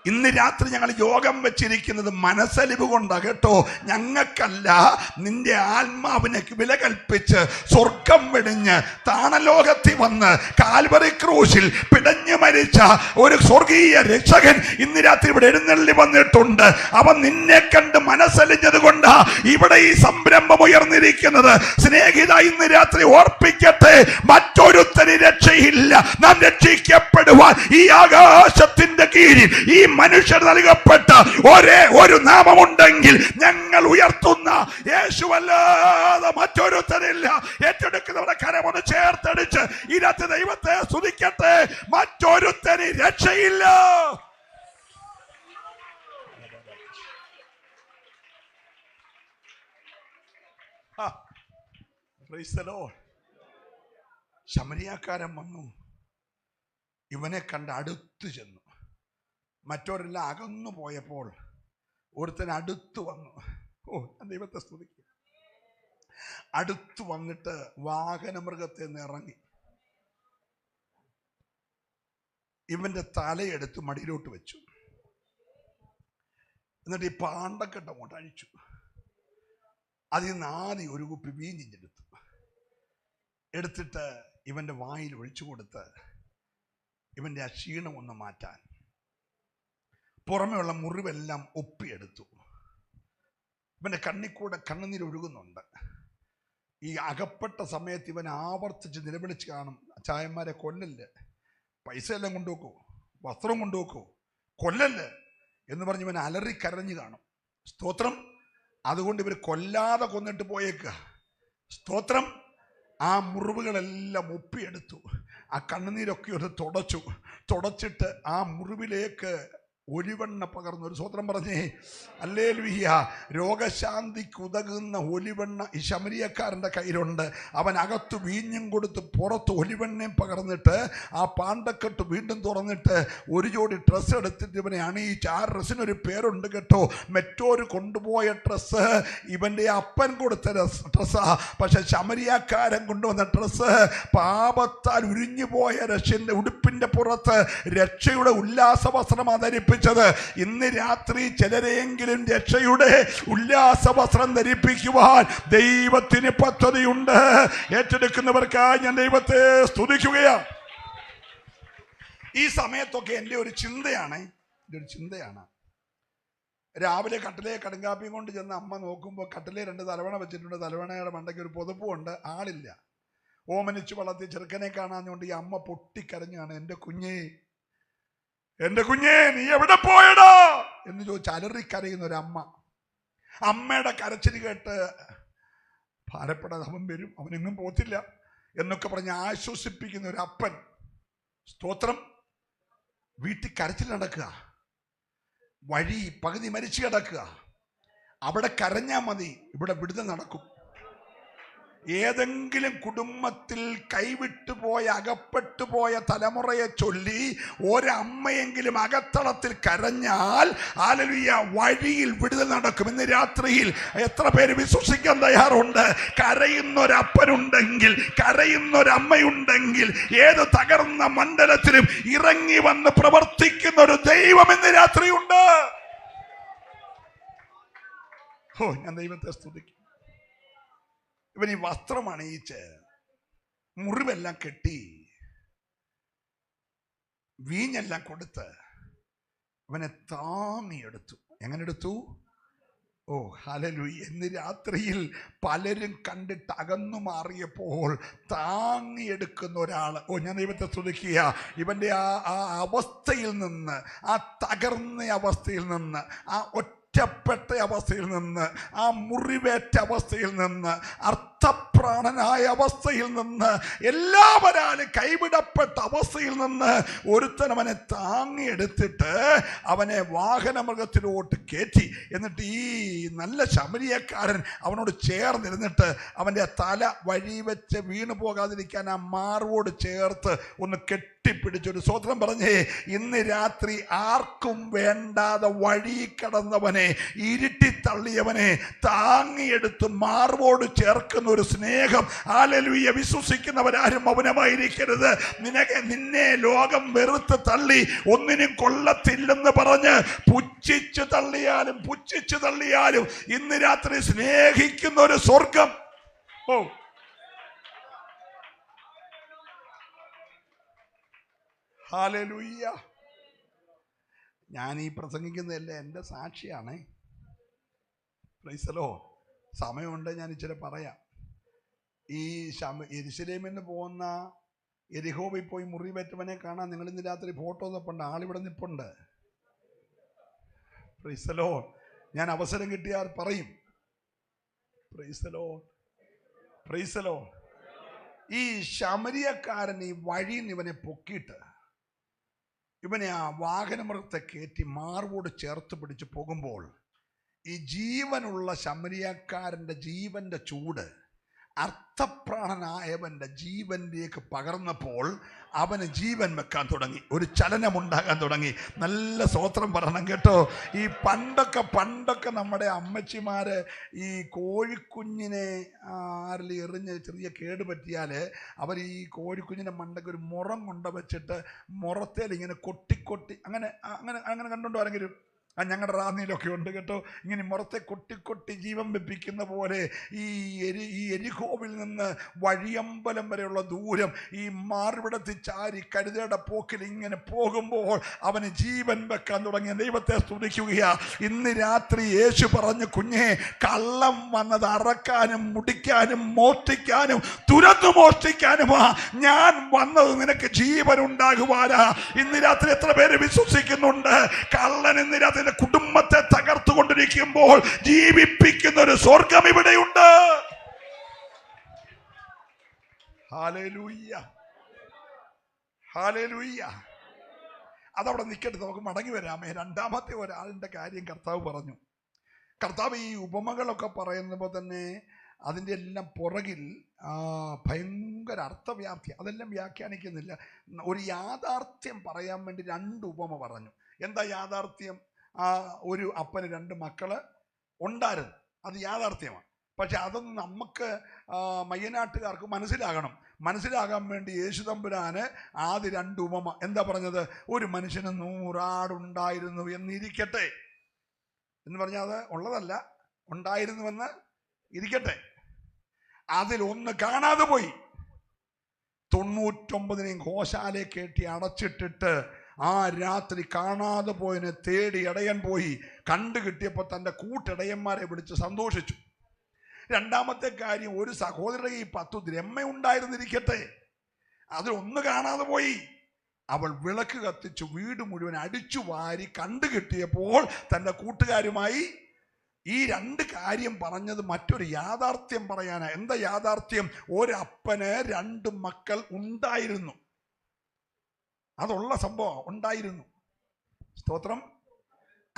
ഇന്ന് രാത്രി ഞങ്ങൾ യോഗം വെച്ചിരിക്കുന്നത് മനസ്സലിവ് കൊണ്ടാ കേട്ടോ. ഞങ്ങൾക്കല്ല, നിന്റെ ആത്മാവിനെ വില കൽപ്പിച്ച് സ്വർഗം വെടിഞ്ഞ് താണലോകത്തിൽ വന്ന് കാൽവറി ക്രൂശിൽ പിടഞ്ഞു മരിച്ച ഒരു സ്വർഗീയ രക്ഷകൻ ഇന്ന് രാത്രി ഇവിടെ എഴുന്നള്ളി വന്നിട്ടുണ്ട്. അവൻ നിന്നെ കണ്ട് മനസ്സലിഞ്ഞത് കൊണ്ടാ ഇവിടെ ഈ സംരംഭം ഉയർന്നിരിക്കുന്നത്. സ്നേഹിത, ഇന്ന് രാത്രി ഓർപ്പിക്കട്ടെ, മറ്റൊരുത്തന് രക്ഷയില്ല. നാം രക്ഷിക്കപ്പെടുവാൻ ഈ ആകാശത്തിന്റെ കീഴിൽ ഈ മനുഷ്യർ നൽകപ്പെട്ട ഒരേ ഒരു നാമമുണ്ടെങ്കിൽ ഞങ്ങൾ ഉയർത്തുന്ന യേശുവല്ലാതെ മറ്റൊരുത്തരില്ല. ഏറ്റെടുക്കുന്നവരുടെ കരമൊന്ന് ചേർത്തടിച്ച് ഇന്നത്തെ ദൈവത്തെ സ്തുതിക്കട്ടെ. മറ്റൊരുത്തന് രക്ഷയില്ല. ശമരിയാക്കാരൻ വന്നു, ഇവനെ കണ്ട് അടുത്ത് ചെന്നു. മറ്റവരെല്ലാം അകന്നു പോയപ്പോൾ ഒരുത്തൻ അടുത്ത് വന്നു. ദൈവത്തെ സ്തുതിക്കും. അടുത്ത് വന്നിട്ട് വാഹനമൃഗത്തെ ഇറങ്ങി ഇവന്റെ തലയെടുത്ത് മടിയിലോട്ട് വെച്ചു. എന്നിട്ട് ഈ പാണ്ടക്കെട്ട് അങ്ങോട്ട് അഴിച്ചു. അതിൽ നിന്ന് ആദ്യം ഒരു കുപ്പി വീഞ്ഞെടുത്തു. എടുത്തിട്ട് ഇവന്റെ വായിൽ ഒഴിച്ചു കൊടുത്ത് ഇവന്റെ ആ ക്ഷീണം ഒന്ന് മാറ്റാൻ പുറമെയുള്ള മുറിവെല്ലാം ഒപ്പിയെടുത്തു. ഇവന്റെ കണ്ണിക്കൂടെ കണ്ണുനീരൊഴുകുന്നുണ്ട്. ഈ അകപ്പെട്ട സമയത്ത് ഇവൻ ആവർത്തിച്ച് നിലവിളിച്ച് കാണും, ചായന്മാരെ കൊല്ലല്ലേ, പൈസ എല്ലാം കൊണ്ടുപോക്കൂ, വസ്ത്രം കൊണ്ടുപോക്കൂ, കൊല്ലല്ലേ എന്ന് പറഞ്ഞ് ഇവൻ അലറിക്കരഞ്ഞു കാണും. സ്തോത്രം. അതുകൊണ്ട് ഇവർ കൊല്ലാതെ കൊന്നിട്ട് പോയേക്കുക. സ്തോത്രം. ആ മുറിവുകളെല്ലാം ഒപ്പിയെടുത്തു. ആ കണ്ണുനീരൊക്കെ ഒന്ന് തുടച്ചിട്ട് ആ മുറിവിലേക്ക് ഒലിവെണ്ണ പകർന്നു. ഒരു സ്വത്രം പറഞ്ഞേ. ഹല്ലേലൂയ. രോഗശാന്തിക്ക് ഉതകുന്ന ഒലിവെണ്ണ ഈ ശമരിയക്കാരൻ്റെ കയ്യിലുണ്ട്. അവൻ അകത്ത് വീഞ്ഞും കൊടുത്ത് പുറത്ത് ഒലിവെണ്ണയും പകർന്നിട്ട് ആ പാണ്ടക്കെട്ട് വീണ്ടും തുറന്നിട്ട് ഒരു ജോഡി ഡ്രസ്സ് എടുത്തിട്ട് ഇവനെ അണിയിച്ച്. ആ ഡ്രസ്സിനൊരു പേരുണ്ട് കേട്ടോ. മറ്റൊരു കൊണ്ടുപോയ ഡ്രസ്സ് ഇവൻ്റെ അപ്പൻ കൊടുത്ത ഡ്രസ്സാ. പക്ഷെ ശമരിയക്കാരൻ കൊണ്ടുവന്ന ഡ്രസ്സ് പാപത്താൽ ഉരിഞ്ഞു പോയ രക്ഷൻ്റെ ഉടുപ്പിൻ്റെ പുറത്ത് രക്ഷയുടെ ഉല്ലാസ വസ്ത്രം ധരിപ്പിച്ചു. ഇന്ന് രാത്രി ചിലരെയെങ്കിലും രക്ഷയുടെ ഉല്ലാസ വസ്ത്രം ധരിപ്പിക്കുവാൻ ദൈവത്തിന് പദ്ധതിയുണ്ട്. ഏറ്റെടുക്കുന്നവർക്കായി ഞാൻ ദൈവത്തെ സ്തുതിക്കുകയാണ്. ഈ സമയത്തൊക്കെ എൻ്റെ ഒരു ചിന്തയാണ്. രാവിലെ കട്ടിലെ കടുങ്കാപ്പിയും കൊണ്ട് ചെന്ന് അമ്മ നോക്കുമ്പോൾ കട്ടിലെ 2 തലവണ വെച്ചിട്ടുണ്ട്. തലവണയുടെ മണ്ടയ്ക്ക് ഒരു പുതപ്പുണ്ട്. ആളില്ല. ഓമനിച്ച് വളർത്തിയ ചെറുക്കനെ കാണാഞ്ഞുകൊണ്ട് ഈ അമ്മ പൊട്ടിക്കരഞ്ഞാണ്, എന്റെ കുഞ്ഞേ നീ എവിടെ പോയടാ എന്ന് ചോദിച്ച് അലറിക്കരയുന്ന ഒരമ്മ. അമ്മയുടെ കരച്ചിൽ കേട്ട് ഭാരപ്പെടാതെ അവൻ വരും, അവനെങ്ങും പോത്തില്ല എന്നൊക്കെ പറഞ്ഞ് ആശ്വസിപ്പിക്കുന്ന ഒരു അപ്പൻ. സ്തോത്രം. വീട്ടിൽ കരച്ചിൽ നടക്കുക. വഴി പകുതി മരിച്ചു കിടക്കുക. അവിടെ കരഞ്ഞാൽ മതി, ഇവിടെ വിടുതൽ നടക്കും. ഏതെങ്കിലും കുടുംബത്തിൽ കൈവിട്ടു പോയ അകപ്പെട്ടു പോയ തലമുറയെ ചൊല്ലി ഒരമ്മയെങ്കിലും അകത്തളത്തിൽ കരഞ്ഞാൽ ഹല്ലേലൂയ വഴിയിൽ വിടുതൽ നടക്കും. ഇന്ന് രാത്രിയിൽ എത്ര പേര് വിശ്വസിക്കാൻ തയ്യാറുണ്ട്? കരയുന്നൊരപ്പനുണ്ടെങ്കിൽ, കരയുന്നൊരമ്മയുണ്ടെങ്കിൽ, ഏത് തകർന്ന മണ്ഡലത്തിലും ഇറങ്ങി വന്ന് പ്രവർത്തിക്കുന്ന ഒരു ദൈവം ഇന്ന് രാത്രിയുണ്ട്. ഞാൻ ദൈവത്തെ സ്തുതിക്കും. ഇവൻ ഈ വസ്ത്രം അണിയിച്ച് മുറിവെല്ലാം കെട്ടി വീഞ്ഞെല്ലാം കൊടുത്ത് അവനെ താങ്ങിയെടുത്തു. എങ്ങനെ എടുത്തു? ഹല്ലേലൂയ. ഇന്ന് രാത്രിയിൽ പലരും കണ്ടിട്ട് അകന്നു മാറിയപ്പോൾ താങ്ങിയെടുക്കുന്ന ഒരാൾ. ഞാൻ ദൈവത്തെ സ്തുതിക്കുക. ഇവന്റെ ആ അവസ്ഥയിൽ നിന്ന്, ആ തകർന്ന അവസ്ഥയിൽ നിന്ന്, ആ ഒറ്റപ്പെട്ട അവസ്ഥയിൽ നിന്ന്, ആ മുറിവേറ്റ അവസ്ഥയിൽ നിന്ന്, അർത്ഥപ്രാണനായ അവസ്ഥയിൽ നിന്ന്, എല്ലാവരാലും കൈവിടപ്പെട്ട അവസ്ഥയിൽ നിന്ന് ഒരുത്തൻ അവനെ താങ്ങിയെടുത്തിട്ട് അവനെ വാഹനമൃഗത്തിലോട്ട് കയറ്റി. എന്നിട്ട് ഈ നല്ല ശമരിയക്കാരൻ അവനോട് ചേർന്നിരുന്നിട്ട് അവൻ്റെ തല വഴി വെച്ച് വീണു പോകാതിരിക്കാൻ ആ മാർവോട് ചേർത്ത് ഒന്ന് കെട്ടിപ്പിടിച്ചൊരു സ്വത്രം പറഞ്ഞേ. ഇന്ന് രാത്രി ആർക്കും വേണ്ടാതെ വഴി കടന്നവനെ, ഇരുട്ടി തള്ളിയവനെ താങ്ങിയെടുത്ത് മാർവോട് ചേർക്കുന്ന ഒരു സ്നേഹം. ഹല്ലേലൂയ. വിശ്വസിക്കുന്നവരാരും മൗനമായിരിക്കരുത്. നിന്നെ ലോകം വെറുത്ത് തള്ളി ഒന്നിനും കൊള്ളത്തില്ലെന്ന് പറഞ്ഞ് പുച്ഛിച്ചു തള്ളിയാലും ഇന്ന് രാത്രി സ്നേഹിക്കുന്ന ഒരു സ്വർഗം. ഹല്ലേലൂയ. ഞാൻ ഈ പ്രസംഗിക്കുന്നതല്ല, എൻ്റെ സാക്ഷിയാണേ. Price the Lord. സമയമുണ്ട്, ഞാൻ ഇച്ചിരി പറയാം. ഈ യെരുശലേമിൽ നിന്ന് പോകുന്ന യെരിഹോവിൽ പോയി മുറിവേറ്റവനെ കാണാൻ നിങ്ങൾ ഇന്ന് രാത്രി ഫോട്ടോ നിൽപ്പുണ്ട്. ആളിവിടെ നിൽപ്പുണ്ട്. Price the Lord. ഞാൻ അവസരം കിട്ടിയാൽ പറയും. Price the Lord. Praise the Lord. ഈ ശമരിയക്കാരൻ ഈ വഴിയിൽ നിന്ന് ഇവനെ പൊക്കിയിട്ട് ഇവനെ ആ വാഹനമൃഗത്തെ കയറ്റി മാർവോട് ചേർത്ത് പിടിച്ച് പോകുമ്പോൾ ഈ ജീവനുള്ള ശമരിയക്കാരൻ്റെ ജീവന്റെ ചൂട് അർത്ഥപ്രാണനായവൻ്റെ ജീവനിലേക്ക് പകർന്നപ്പോൾ അവന് ജീവൻ വെക്കാൻ തുടങ്ങി, ഒരു ചലനമുണ്ടാകാൻ തുടങ്ങി. നല്ല സ്തോത്രം പറയണം കേട്ടോ. ഈ പണ്ടൊക്കെ നമ്മുടെ അമ്മച്ചിമാര് ഈ കോഴിക്കുഞ്ഞിനെ ആരിൽ എറിഞ്ഞ് ചെറിയ കേട് പറ്റിയാൽ അവർ ഈ കോഴിക്കുഞ്ഞിൻ്റെ മണ്ടയ്ക്ക് ഒരു മുറം കൊണ്ട് വെച്ചിട്ട് മുറത്തേൽ ഇങ്ങനെ കൊട്ടി അങ്ങനെ കണ്ടുകൊണ്ടോ ആരെങ്കിലും? ഞങ്ങളുടെ റാന്നിയിലൊക്കെ ഉണ്ട് കേട്ടോ. ഇങ്ങനെ മുറത്തെ കൊട്ടി ജീവൻ വെപ്പിക്കുന്ന പോലെ ഈ എരിഹോവിൽ നിന്ന് വഴിയമ്പലം വരെയുള്ള ദൂരം ഈ മാർവിടത്തിൽ ചാരി കഴുതയുടെ പോക്കിൽ ഇങ്ങനെ പോകുമ്പോൾ അവന് ജീവൻ വെക്കാൻ തുടങ്ങിയ ദൈവത്തെ സ്തുതിക്കുകയാ. ഇന്ന് രാത്രി യേശു പറഞ്ഞു, കുഞ്ഞെ, കള്ളം വന്നത് അറക്കാനും മുടിക്കാനും മോഷ്ടിക്കാനും തുരന്നു മോഷ്ടിക്കാനുമാ. ഞാൻ വന്നത് നിനക്ക് ജീവൻ ഉണ്ടാകുവാനാ. ഇന്ന് രാത്രി എത്ര പേര് വിശ്വസിക്കുന്നുണ്ട്? കള്ളൻ ഇന്ന് രാത്രി കുടുംബത്തെ തകർത്തുകൊണ്ടിരിക്കുമ്പോൾ ജീവിപ്പിക്കുന്ന ഒരു സ്വർഗം ഇവിടെയുണ്ട്. ഹല്ലേലൂയ. ഹല്ലേലൂയ. അതവിടെ നിൽക്കട്ടെ, നമുക്ക് മടങ്ങി വരാമേ. രണ്ടാമത്തെ ഒരാളിൻ്റെ കാര്യം കർത്താവ് പറഞ്ഞു. കർത്താവ് ഈ ഉപമകളൊക്കെ പറയുമ്പോൾ തന്നെ അതിൻ്റെ എല്ലാം പുറകിൽ ഭയങ്കര അർത്ഥവ്യാപ്തി. അതെല്ലാം വ്യാഖ്യാനിക്കുന്നില്ല. ഒരു യാഥാർത്ഥ്യം പറയാൻ വേണ്ടി രണ്ട് ഉപമ പറഞ്ഞു. എന്താ യാഥാർത്ഥ്യം? ഒരു അപ്പന് 2 മക്കള് ഉണ്ടായിരുന്നു, അത് യാഥാർത്ഥ്യമാണ്. പക്ഷെ അതൊന്നും നമുക്ക് മയ്യനാട്ടുകാർക്ക് മനസ്സിലാകാൻ വേണ്ടി യേശു തമ്പുരാന് ആദ്യ 2 ഉപമ എന്താ പറഞ്ഞത്? ഒരു മനുഷ്യന് 100 ആടുണ്ടായിരുന്നു എന്നിരിക്കട്ടെ എന്ന് പറഞ്ഞാൽ അത് ഉള്ളതല്ല, ഉണ്ടായിരുന്നുവെന്ന് ഇരിക്കട്ടെ. അതിലൊന്ന് കാണാതെ പോയി. 99 ഗോശാലയെ കയറ്റി അടച്ചിട്ടിട്ട് ആ രാത്രി കാണാതെ പോയതിനെ തേടി ഇടയൻ പോയി. കണ്ടു കിട്ടിയപ്പോൾ തൻ്റെ കൂട്ടിടയന്മാരെ വിളിച്ച് സന്തോഷിച്ചു. രണ്ടാമത്തെ കാര്യം, ഒരു സഹോദരൻ ഈ 10 ദ്രഹ്മ ഉണ്ടായിരുന്നിരിക്കട്ടെ, അതിലൊന്ന് കാണാതെ പോയി. അവൾ വിളക്ക് കത്തിച്ചു വീട് മുഴുവൻ അടിച്ചു വാരി കണ്ടു കിട്ടിയപ്പോൾ തൻ്റെ കൂട്ടുകാരുമായി ഈ 2 കാര്യം പറഞ്ഞത് മറ്റൊരു യാഥാർത്ഥ്യം പറയാനാ. എന്താ യാഥാർത്ഥ്യം? ഒരപ്പന് 2 മക്കൾ ഉണ്ടായിരുന്നു. അതുള്ള സംഭവം ഉണ്ടായിരുന്നു. സ്തോത്രം.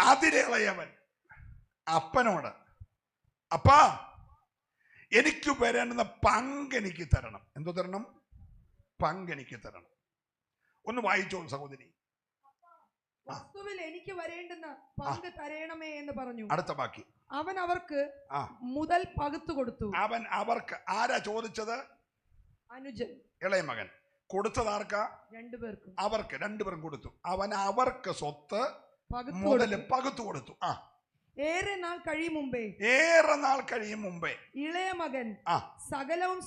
അതിലിളയവൻ അപ്പനോട്, അപ്പാ എനിക്ക് വരേണ്ടുന്ന പങ്കെനിക്ക് തരണം. എന്തോ തരണം? പങ്കെനിക്ക് തരണം. ഒന്ന് വായിച്ചോ സഹോദരി. വസ്തുവിൽ എനിക്ക് വരേണ്ടുന്ന പങ്ക് തരണമേ എന്ന് പറഞ്ഞു. അടുത്ത ബാക്കി. അവൻ അവർക്ക് മുതൽ പകുത്തു കൊടുത്തു. അവൻ അവർക്ക്, ആരാ ചോദിച്ചത്? അനുജൻ, ഇളയ മകൻ. കൊടുത്തത് ആർക്കാ? രണ്ടുപേർക്കും. അവർക്ക്, രണ്ടുപേരും കൊടുത്തു. അവൻ അവർക്ക് സ്വത്ത് മുതൽ പകുത്തു കൊടുത്തു. ഏറെ നാൾ കഴിയും മുമ്പേ ഇളയ മകൻ സകലവും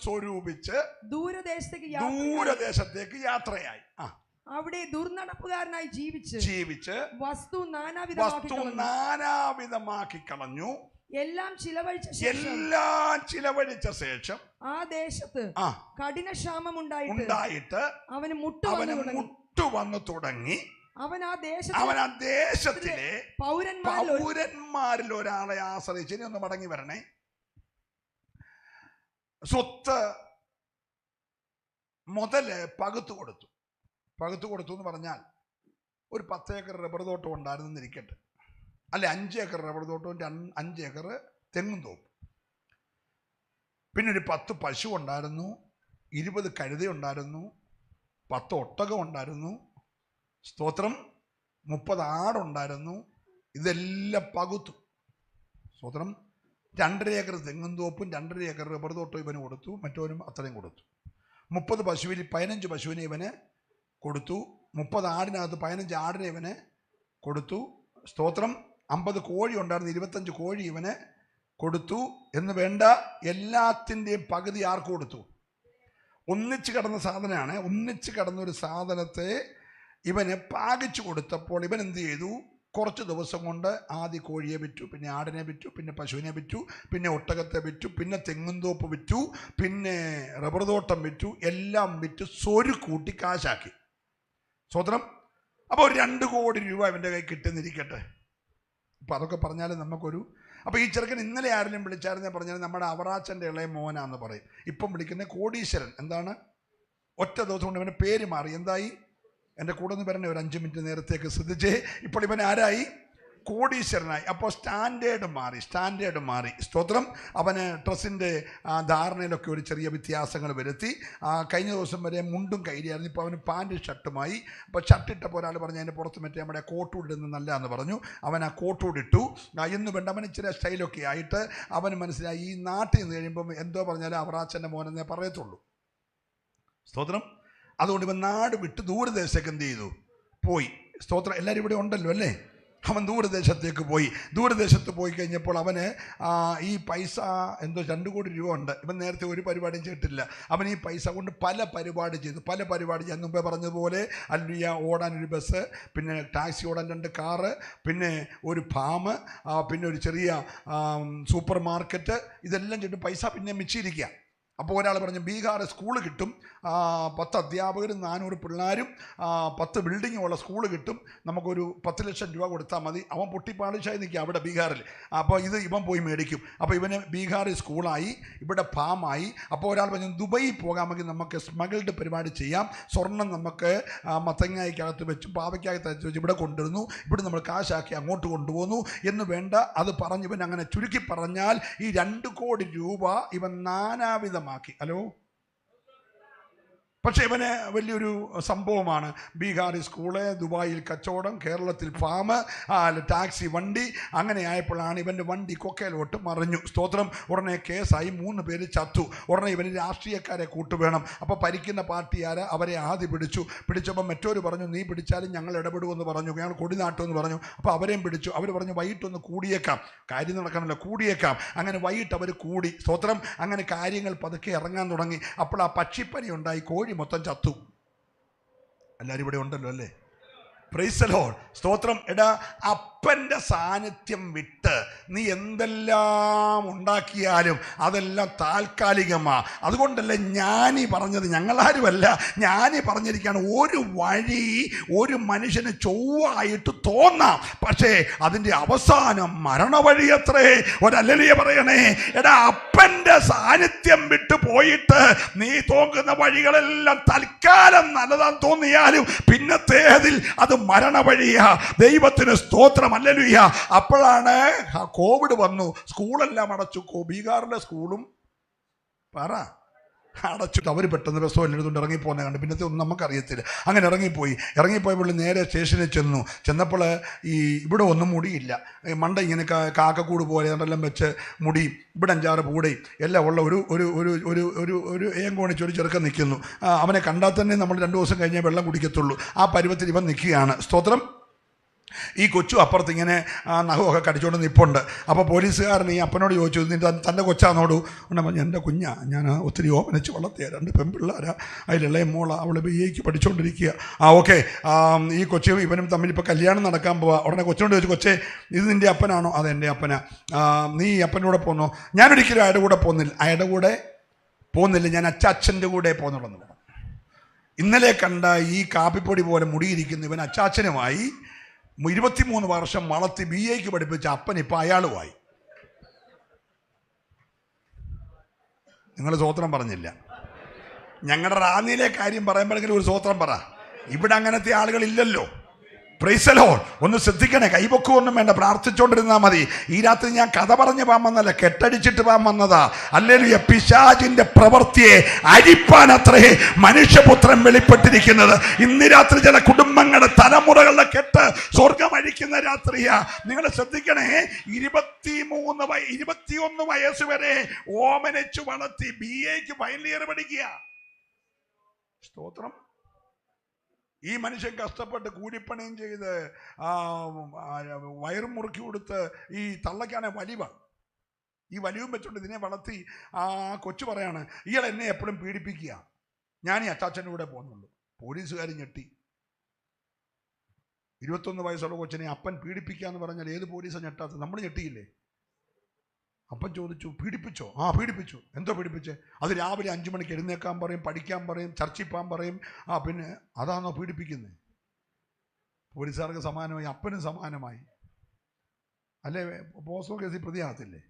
സ്വരൂപിച്ച് ദൂരദേശത്തേക്ക് യാത്രയായി. അവിടെ ദുർനടപ്പുകാരനായി ജീവിച്ച് വസ്തു നാനാവിധമാക്കി കളഞ്ഞു. എല്ലാം ചിലവഴിച്ച ശേഷം ആ ദേശത്ത് കഠിനക്ഷാമം ഉണ്ടായിട്ട് അവന് മുട്ടു വന്നു തുടങ്ങി. അവൻ ആ ദേശത്തിലെ പൗരന്മാരിൽ ഒരാളെ ആശ്രയിച്ച്. ഇനി ഒന്ന് മടങ്ങി വരണേ. സ്വത്ത് മുതല് പകുത്തു കൊടുത്തു എന്ന് പറഞ്ഞാൽ ഒരു 10 ഏക്കർ റബ്ബർ തോട്ടം ഉണ്ടായിരുന്നിരിക്കട്ടെ, അല്ലെ 5 ഏക്കർ റബ്ബർ തോട്ടവും 5 ഏക്കർ തെങ്ങും തോപ്പും. പിന്നെ ഒരു 10 പശു ഉണ്ടായിരുന്നു, 20 കഴുത ഉണ്ടായിരുന്നു, 10 ഒട്ടകം ഉണ്ടായിരുന്നു, സ്തോത്രം, 30 ആടുണ്ടായിരുന്നു. ഇതെല്ലാം പകുത്തു. സ്തോത്രം. 2.5 ഏക്കർ തെങ്ങും തോപ്പും 2.5 ഏക്കർ റബ്ബർ തോട്ടം ഇവന് കൊടുത്തു. മറ്റവനും അത്രയും കൊടുത്തു. 30 പശുവിൽ 15 പശുവിനെ ഇവന് കൊടുത്തു. 30 ആടിനകത്ത് 15 ആടിനെ ഇവന് കൊടുത്തു. സ്തോത്രം. 50 കോഴി ഉണ്ടായിരുന്നു, 25 കോഴി ഇവന് കൊടുത്തു. എന്ന് വേണ്ട എല്ലാത്തിൻ്റെയും പകുതി ആർക്ക് കൊടുത്തു? ഒന്നിച്ച് കിടന്ന സാധനമാണ്. ഒന്നിച്ച് കിടന്നൊരു സാധനത്തെ ഇവന് പാകിച്ചു കൊടുത്തപ്പോൾ ഇവൻ എന്ത് ചെയ്തു? കുറച്ച് ദിവസം കൊണ്ട് ആദ്യ കോഴിയെ വിറ്റു, പിന്നെ ആടിനെ വിറ്റു, പിന്നെ പശുവിനെ വിറ്റു, പിന്നെ ഒട്ടകത്തെ വിറ്റു, പിന്നെ തെങ്ങുംതോപ്പ് വിറ്റു, പിന്നെ റബ്ബർ തോട്ടം വിറ്റു. എല്ലാം വിറ്റ് സ്വരുക്കൂട്ടി കാശാക്കി. സ്വതന്ത്രം. അപ്പോൾ 2 കോടി രൂപ ഇവൻ്റെ കൈ കിട്ടുന്നിരിക്കട്ടെ. അപ്പോൾ അതൊക്കെ പറഞ്ഞാൽ നമുക്കൊരു, അപ്പോൾ ഈ ചെറുക്കൻ ഇന്നലെ ആരെങ്കിലും വിളിച്ചായിരുന്നേ പറഞ്ഞാൽ നമ്മുടെ അവറാച്ചൻ്റെ ഇളയ മോനാന്ന് പറയും. ഇപ്പം വിളിക്കുന്ന കോടീശ്വരൻ. എന്താണ്? ഒറ്റ ദിവസം കൊണ്ട് ഇവൻ്റെ പേര് മാറി. എന്തായി? എൻ്റെ കൂടെ ഒന്ന് പറഞ്ഞേ, ഒരു 5 മിനിറ്റ് നേരത്തേക്ക് ശ്രദ്ധിച്ചേ. ഇപ്പോൾ ഇവൻ ആരായി? കോടീശ്വരനായി. അപ്പോൾ സ്റ്റാൻഡേർഡ് മാറി. സ്തോത്രം. അവന് ഡ്രസ്സിൻ്റെ ധാരണയിലൊക്കെ ഒരു ചെറിയ വ്യത്യാസങ്ങൾ വരുത്തി. കഴിഞ്ഞ ദിവസം വരെ മുണ്ടും കൈരിയായിരുന്നു, ഇപ്പോൾ അവന് പാൻറ്റ് ഷർട്ടുമായി. അപ്പോൾ ഷർട്ടിട്ടപ്പോൾ ഒരാൾ പറഞ്ഞു അതിൻ്റെ പുറത്ത് മറ്റേ നമ്മുടെ കോട്ടൂടിടുന്നത് നല്ല എന്ന് പറഞ്ഞു. അവൻ ആ കോട്ടൂടിട്ടു. എന്ന് വേണ്ട അവൻ ഇച്ചിരി സ്റ്റൈലൊക്കെ ആയിട്ട് അവന് മനസ്സിലായി ഈ നാട്ടിൽ നിന്ന് കഴിയുമ്പം എന്തോ പറഞ്ഞാലും അവറാച്ചൻ്റെ മോനെന്നേ പറയത്തുള്ളൂ. സ്തോത്രം. അതുകൊണ്ട് ഇവൻ നാട് വിട്ട് ദൂരദേശത്തേക്ക് എന്ത് ചെയ്തു? പോയി. സ്തോത്രം. എല്ലാവരും ഇവിടെ ഉണ്ടല്ലോ അല്ലേ? അവൻ ദൂരദേശത്തേക്ക് പോയി. ദൂരദേശത്ത് പോയി കഴിഞ്ഞപ്പോൾ അവന് ഈ പൈസ എന്തോ 2 കോടി രൂപ ഉണ്ട്. ഇവൻ നേരത്തെ ഒരു പരിപാടിയും ചെയ്തിട്ടില്ല. അവൻ ഈ പൈസ കൊണ്ട് പല പരിപാടി ചെയ്തു. ഞാൻ മുമ്പേ പറഞ്ഞതുപോലെ അല്ലിയ ഓടാനൊരു ബസ്, പിന്നെ ടാക്സി ഓടാൻ 2 കാറ്, പിന്നെ ഒരു ഫാം, പിന്നെ ഒരു ചെറിയ സൂപ്പർ മാർക്കറ്റ്. ഇതെല്ലാം ചെയ്തിട്ട് പൈസ പിന്നെ മിച്ചിരിക്കുക. അപ്പോൾ ഒരാൾ പറഞ്ഞു ബീഹാർ സ്കൂൾ കിട്ടും, 10 അധ്യാപകരും 400 പിള്ളേരും 10 ബിൽഡിങ്ങുള്ള സ്കൂൾ കിട്ടും, നമുക്കൊരു 10 ലക്ഷം രൂപ കൊടുത്താൽ മതി. അവൻ പൊട്ടിപ്പാളിച്ചായി നിൽക്കുക അവിടെ ബീഹാറിൽ. അപ്പോൾ ഇത് ഇവൻ പോയി മേടിക്കും. അപ്പോൾ ഇവന് ബീഹാറിൽ സ്കൂളായി, ഇവിടെ ഫാമായി. അപ്പോൾ ഒരാൾ പറഞ്ഞു ദുബൈ പോകാമെങ്കിൽ നമുക്ക് സ്മഗിൾഡ് പരിപാടി ചെയ്യാം. സ്വർണം നമുക്ക് മത്തങ്ങയ്ക്കകത്ത് വെച്ച് പാവയ്ക്കകത്ത് വെച്ച് ഇവിടെ കൊണ്ടുവരുന്നു, ഇവിടെ നമ്മൾ കാശാക്കി അങ്ങോട്ട് കൊണ്ടുപോകുന്നു എന്ന് വേണ്ട. അത് പറഞ്ഞ് ഇവൻ അങ്ങനെ ചുരുക്കി പറഞ്ഞാൽ ഈ 2 കോടി രൂപ ഇവൻ നാനാവിധമാക്കി. ഹലോ. പക്ഷേ ഇവന് വലിയൊരു സംഭവമാണ്. ബീഹാറിൽ സ്കൂള്, ദുബായിൽ കച്ചവടം, കേരളത്തിൽ ഫാം, ടാക്സി വണ്ടി. അങ്ങനെ ആയപ്പോഴാണ് ഇവൻ്റെ വണ്ടി കൊക്കയിലോട്ട് മറിഞ്ഞു. സ്തോത്രം. ഉടനെ കേസായി, 3 പേര് ചത്തു. ഉടനെ ഇവന് രാഷ്ട്രീയക്കാരെ കൂട്ടുവേണം. അപ്പോൾ ഭരിക്കുന്ന പാർട്ടിയാരെ അവരെ ആദ്യം പിടിച്ചപ്പോൾ മറ്റൊരു പറഞ്ഞു നീ പിടിച്ചാലും ഞങ്ങൾ ഇടപെടുമെന്ന് പറഞ്ഞു, ഞങ്ങൾ കൊടിനാട്ടുമെന്ന് പറഞ്ഞു. അപ്പോൾ അവരെയും പിടിച്ചു. അവർ പറഞ്ഞു വൈകിട്ടൊന്ന് കൂടിയേക്കാം, കാര്യം നടക്കണമല്ലോ, കൂടിയേക്കാം. അങ്ങനെ വൈകിട്ട് അവർ കൂടി. സ്തോത്രം. അങ്ങനെ കാര്യങ്ങൾ പതുക്കെ ഇറങ്ങാൻ തുടങ്ങി. അപ്പോൾ ആ പക്ഷിപ്പനി ഉണ്ടായി, കോഴി മൊത്തം ചത്തു. എല്ലാവരും ഇവിടെ ഉണ്ടല്ലോ അല്ലേ? Price the Lord. സ്തോത്രം. എടാ, അപ്പൻ്റെ സാന്നിധ്യം വിട്ട് നീ എന്തെല്ലാം ഉണ്ടാക്കിയാലും അതെല്ലാം താൽക്കാലികമാ. അതുകൊണ്ടല്ലേ ജ്ഞാനി പറഞ്ഞത്, ഞങ്ങളാരുമല്ല, ജ്ഞാനി പറഞ്ഞിരിക്കുകയാണ് ഒരു വഴി ഒരു മനുഷ്യന് ചൊവ്വായിട്ട് തോന്നാം, പക്ഷേ അതിൻ്റെ അവസാനം മരണവഴി അത്രേ. ഒരല്ലേലൂയ പറയണേ. എടാ, അപ്പൻ അപ്പന്റെ സാന്നിധ്യം വിട്ടു പോയിട്ട് നീ തോന്നുന്ന വഴികളെല്ലാം തൽക്കാലം നല്ലതാന്ന് തോന്നിയാലും പിന്നത്തേതിൽ അത് മരണ വഴിയാ. ദൈവത്തിന് സ്തോത്രം, ഹല്ലേലൂയ. അപ്പോഴാണ് കോവിഡ് വന്നു, സ്കൂളെല്ലാം അടച്ചു. ബീഹാറിലെ സ്കൂളും പറ അടച്ചിട്ട് അവർ പെട്ടെന്ന് ബസ്സോ എഴുതുകൊണ്ട് ഇറങ്ങിപ്പോകുന്ന കണ്ട്. പിന്നത്തെ ഒന്നും നമുക്കറിയത്തില്ല. അങ്ങനെ ഇറങ്ങിപ്പോയപ്പോൾ നേരെ സ്റ്റേഷനിൽ ചെന്നപ്പോൾ ഈ ഇവിടെ ഒന്നും മുടിയില്ല, മണ്ട ഇങ്ങനെ കാക്കക്കൂട് പോലെ അതെല്ലാം വെച്ച് മുടിയും ഇവിടെ 5-6 പൂടയും എല്ലാം ഉള്ള ഒരു ഒരു ഒരു ഒരു ഒരു ഒരു ഏങ്കോണിച്ച് ഒരു ചെറുക്കൻ നിൽക്കുന്നു. അവനെ കണ്ടാൽ തന്നെ നമ്മൾ 2 ദിവസം കഴിഞ്ഞേ വെള്ളം കുടിക്കത്തുള്ളൂ. ആ പരുവത്തിൽ ഇവൻ നിൽക്കുകയാണ്. സ്തോത്രം. ഈ കൊച്ചു അപ്പുറത്ത് ഇങ്ങനെ നഖമൊക്കെ കടിച്ചുകൊണ്ട് നിൽപ്പുണ്ട്. അപ്പോൾ പോലീസുകാരൻ ഈ അപ്പനോട് ചോദിച്ചു, തൻ്റെ കൊച്ചാന്നോടു? ഉണ്ടെങ്കിൽ എൻ്റെ കുഞ്ഞാ, ഞാൻ ഒത്തിരി ഓമനിച്ച് വളർത്തിയ 2 പെൺപിള്ളേരാ, അതിലുള്ള മോള, അവൾ BA പഠിച്ചുകൊണ്ടിരിക്കുക. ഓക്കെ. ഈ കൊച്ചും ഇവനും തമ്മിൽ ഇപ്പോൾ കല്യാണം നടക്കാൻ പോവാ. ഉടനെ കൊച്ചിനോട് ചോദിച്ചു, കൊച്ചേ ഇത് നിൻ്റെ അപ്പനാണോ? അത് എൻ്റെ അപ്പനാ. നീ അപ്പൻ്റെ കൂടെ പോന്നോ? ഞാനൊരിക്കലും അയാളുടെ കൂടെ പോകുന്നില്ല, ഞാൻ അച്ചാച്ചൻ്റെ കൂടെ പോകുന്നുള്ളൂ. ഇന്നലെ കണ്ട ഈ കാപ്പിപ്പൊടി പോലെ മുടിയിരിക്കുന്ന ഇവൻ അച്ചാച്ചനുമായി 23 വർഷം വളർത്തി BA പഠിപ്പിച്ച അപ്പൻ ഇപ്പം അയാളുമായി. നിങ്ങൾ സ്വോത്രം പറഞ്ഞില്ല. ഞങ്ങളുടെ റാന്നിയിലെ കാര്യം പറയുമ്പോഴെങ്കിലും ഒരു സ്വോത്രം പറ. ഇവിടെ അങ്ങനത്തെ ആളുകളില്ലല്ലോ. Price the Lord. ഒന്ന് ശ്രദ്ധിക്കണേ, കൈപൊക്കൊന്നും വേണ്ട, പ്രാർത്ഥിച്ചുകൊണ്ടിരുന്നാൽ മതി. ഈ രാത്രി ഞാൻ കഥ പറഞ്ഞു പോകാൻ വന്നല്ല, കെട്ടടിച്ചിട്ട് പോകാൻ വന്നതാ. ഹല്ലേലൂയ. പിശാചിന്റെ പ്രവൃത്തിയെ അരിപ്പാനത്രേ മനുഷ്യപുത്രൻ വെളിപ്പെട്ടിരിക്കുന്നത്. ഇന്ന് രാത്രി ചില കുടുംബങ്ങളുടെ തലമുറകളുടെ കെട്ട് സ്വർഗം അഴിക്കുന്ന രാത്രിയാ. നിങ്ങൾ ശ്രദ്ധിക്കണേ, 21 വയസ്സ് വരെ ഓമനിച്ചു വളർത്തി BA ഫൈനൽ ഇയർ പഠിക്കുക. സ്തോത്രം. ഈ മനുഷ്യൻ കഷ്ടപ്പെട്ട് കൂലിപ്പണിയും ചെയ്ത് വയറും മുറുക്കി കൊടുത്ത് ഈ തള്ളക്കാണ് ഈ വലിവും വെച്ചോണ്ട് ഇതിനെ വളർത്തി. കൊച്ചു പറയാണ്, ഇയാൾ എന്നെ എപ്പോഴും പീഡിപ്പിക്കുക, ഞാൻ ഈ അച്ചാച്ചൻ്റെ കൂടെ പോകുന്നുള്ളൂ. പോലീസുകാർ ഞെട്ടി. 21 വയസ്സുള്ള കൊച്ചിനെ അപ്പൻ പീഡിപ്പിക്കുക എന്ന് പറഞ്ഞാൽ ഏത് പോലീസാണ് ഞെട്ടാത്തത്? നമ്മൾ ഞെട്ടിയില്ലേ? അപ്പം ചോദിച്ചു, പീഡിപ്പിച്ചോ? പീഡിപ്പിച്ചു. എന്തോ പീഡിപ്പിച്ചേ? അത് രാവിലെ 5 മണിക്ക് എഴുന്നേക്കാൻ പറയും, പഠിക്കാൻ പറയും, ചർച്ചിൽ പോകാൻ പറയും. പിന്നെ അതാണോ പീഡിപ്പിക്കുന്നത്? പോലീസുകാർക്ക് സമാനമായി, അപ്പനും സമാനമായി. അല്ലേ? പോസ്റ്റോ കേസിൽ പ്രതിയാകത്തില്ലേ?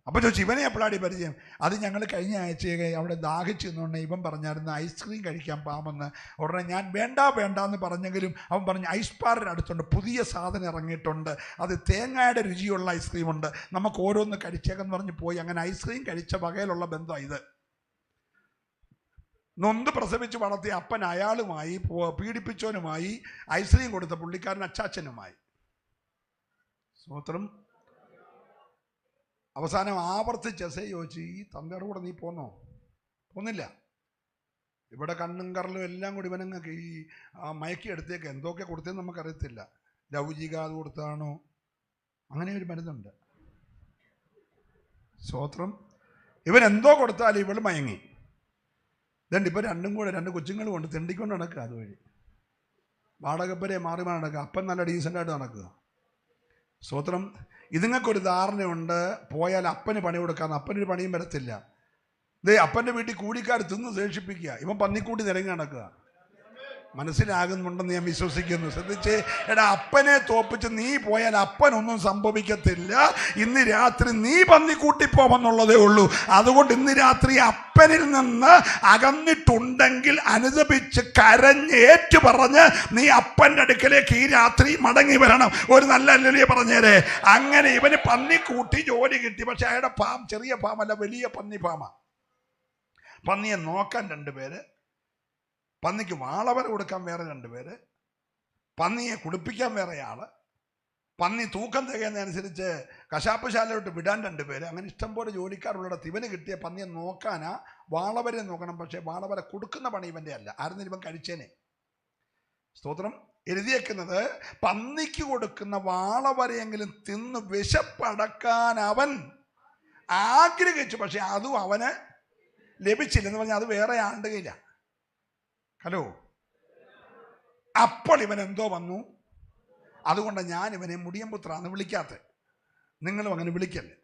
അപ്പം ചോദിച്ചു, ഇവനെ എപ്പോഴാടി പരിചയം? അത് ഞങ്ങൾ കഴിഞ്ഞ ആഴ്ച അവിടെ ദാഹിച്ചു നിന്നുകൊണ്ട് ഇവൻ പറഞ്ഞായിരുന്നു ഐസ്ക്രീം കഴിക്കാൻ പാമെന്ന്. ഉടനെ ഞാൻ വേണ്ടെന്ന് പറഞ്ഞെങ്കിലും അവൻ പറഞ്ഞു, ഐസ് പാറിൻ്റെ അടുത്തുണ്ട്, പുതിയ സാധനം ഇറങ്ങിയിട്ടുണ്ട്, അത് തേങ്ങയുടെ രുചിയുള്ള ഐസ്ക്രീം ഉണ്ട്, നമുക്ക് ഓരോന്ന് കഴിച്ചേക്കെന്ന് പറഞ്ഞ് പോയി. അങ്ങനെ ഐസ്ക്രീം കഴിച്ച വകയിലുള്ള ബന്ധമാണ് ഇത്. നൊന്ത് പ്രസവിച്ച് വളർത്തിയ അപ്പൻ അയാളുമായി, പീഡിപ്പിച്ചവനുമായി, ഐസ്ക്രീം കൊടുത്ത പുള്ളിക്കാരൻ അച്ചാച്ചനുമായി. സ്തോത്രം. അവസാനം ആവർത്തിച്ച് ചോദിച്ചു, ഈ തന്തയുടെ കൂടെ നീ പോന്നില്ല? ഇവിടെ കണ്ണും കറലും എല്ലാം കൂടി ഇവനങ്ങൾക്ക് ഈ മയക്കി എടുത്തേക്ക് എന്തൊക്കെ കൊടുത്തതെന്ന് നമുക്കറിയത്തില്ല. ലൗചിക അത് കൊടുത്താണോ? അങ്ങനെ ഒരു മരുന്നുണ്ട്. സ്തോത്രം. ഇവൻ എന്തോ കൊടുത്താലും ഇവൾ മയങ്ങി. ഇതുണ്ട്. ഇപ്പം 2 കൊച്ചുങ്ങളും കൊണ്ട് തെണ്ടിക്കൊണ്ട് നടക്കുക. അതുവഴി വാടകപ്പരെ മാറി നടക്കുക. അപ്പൻ നല്ല ഡീസൻ്റായിട്ട് നടക്കുക. സ്തോത്രം. ഇതുങ്ങൾക്കൊരു ധാരണയുണ്ട്, പോയാൽ അപ്പന് പണി കൊടുക്കാമെന്ന്. അപ്പനൊരു പണിയും വരത്തില്ല. അപ്പൻ്റെ വീട്ടിൽ കൂലിക്കാർ തിന്ന് ശേഷിപ്പിക്കുക. ഇവൻ പന്നിക്കൂട്ടി നിരങ്ങി നടക്കുക. മനസ്സിലാകുന്നുണ്ടെന്ന് ഞാൻ വിശ്വസിക്കുന്നു. ശ്രദ്ധിച്ചേ. അപ്പനെ തോപ്പിച്ച് നീ പോയാൽ അപ്പനൊന്നും സംഭവിക്കത്തില്ല. ഇന്ന് രാത്രി നീ പന്നിക്കൂട്ടിപ്പോമെന്നുള്ളതേ ഉള്ളൂ. അതുകൊണ്ട് ഇന്ന് രാത്രി അപ്പനിൽ നിന്ന് അകന്നിട്ടുണ്ടെങ്കിൽ അനുദപിച്ച് കരഞ്ഞ് ഏറ്റു പറഞ്ഞ് നീ അപ്പൻ്റെ അടുക്കലേക്ക് ഈ രാത്രി മടങ്ങി വരണം. ഒരു നല്ല ഹല്ലേലൂയ പറഞ്ഞേരെ. അങ്ങനെ ഇവന് പന്നിക്കൂട്ടി ജോലി കിട്ടി. പക്ഷെ അയാളുടെ ഫാം ചെറിയ ഫാമല്ല, വലിയ പന്നി ഫാമാ. പന്നിയെ നോക്കാൻ 2 പേര്, പന്നിക്ക് വാളവര കൊടുക്കാൻ വേറെ 2 പേര്, പന്നിയെ കുളിപ്പിക്കാൻ വേറെ ആള്, പന്നി തൂക്കം തികയുന്നതനുസരിച്ച് കശാപ്പശാലയോട്ട് വിടാൻ 2 പേര്. അങ്ങനെ ഇഷ്ടംപോലെ ജോലിക്കാരുള്ളിടത്ത് ഇവന് കിട്ടിയ പന്നിയെ നോക്കാനാ വാളവരെ നോക്കണം. പക്ഷേ വാളവര കൊടുക്കുന്ന പണി ഇവൻ്റെ അല്ല. ആരെങ്കിലും ഇവൻ കഴിച്ചേനെ. സ്തോത്രം. എഴുതിയേക്കുന്നത് പന്നിക്ക് കൊടുക്കുന്ന വാളവരെയെങ്കിലും തിന്ന് വിശപ്പടക്കാൻ അവൻ ആഗ്രഹിച്ചു. പക്ഷെ അതും അവന് ലഭിച്ചില്ലെന്ന് പറഞ്ഞാൽ അത് വേറെ ആളുടെ കയ്യില്ല. ഹലോ. അപ്പോൾ ഇവൻ എന്തോ വന്നു. അതുകൊണ്ട് ഞാൻ ഇവനെ മുടിയൻപുത്രാന്ന് വിളിക്കാത്തത്. നിങ്ങളും അങ്ങനെ വിളിക്കല്ലേ.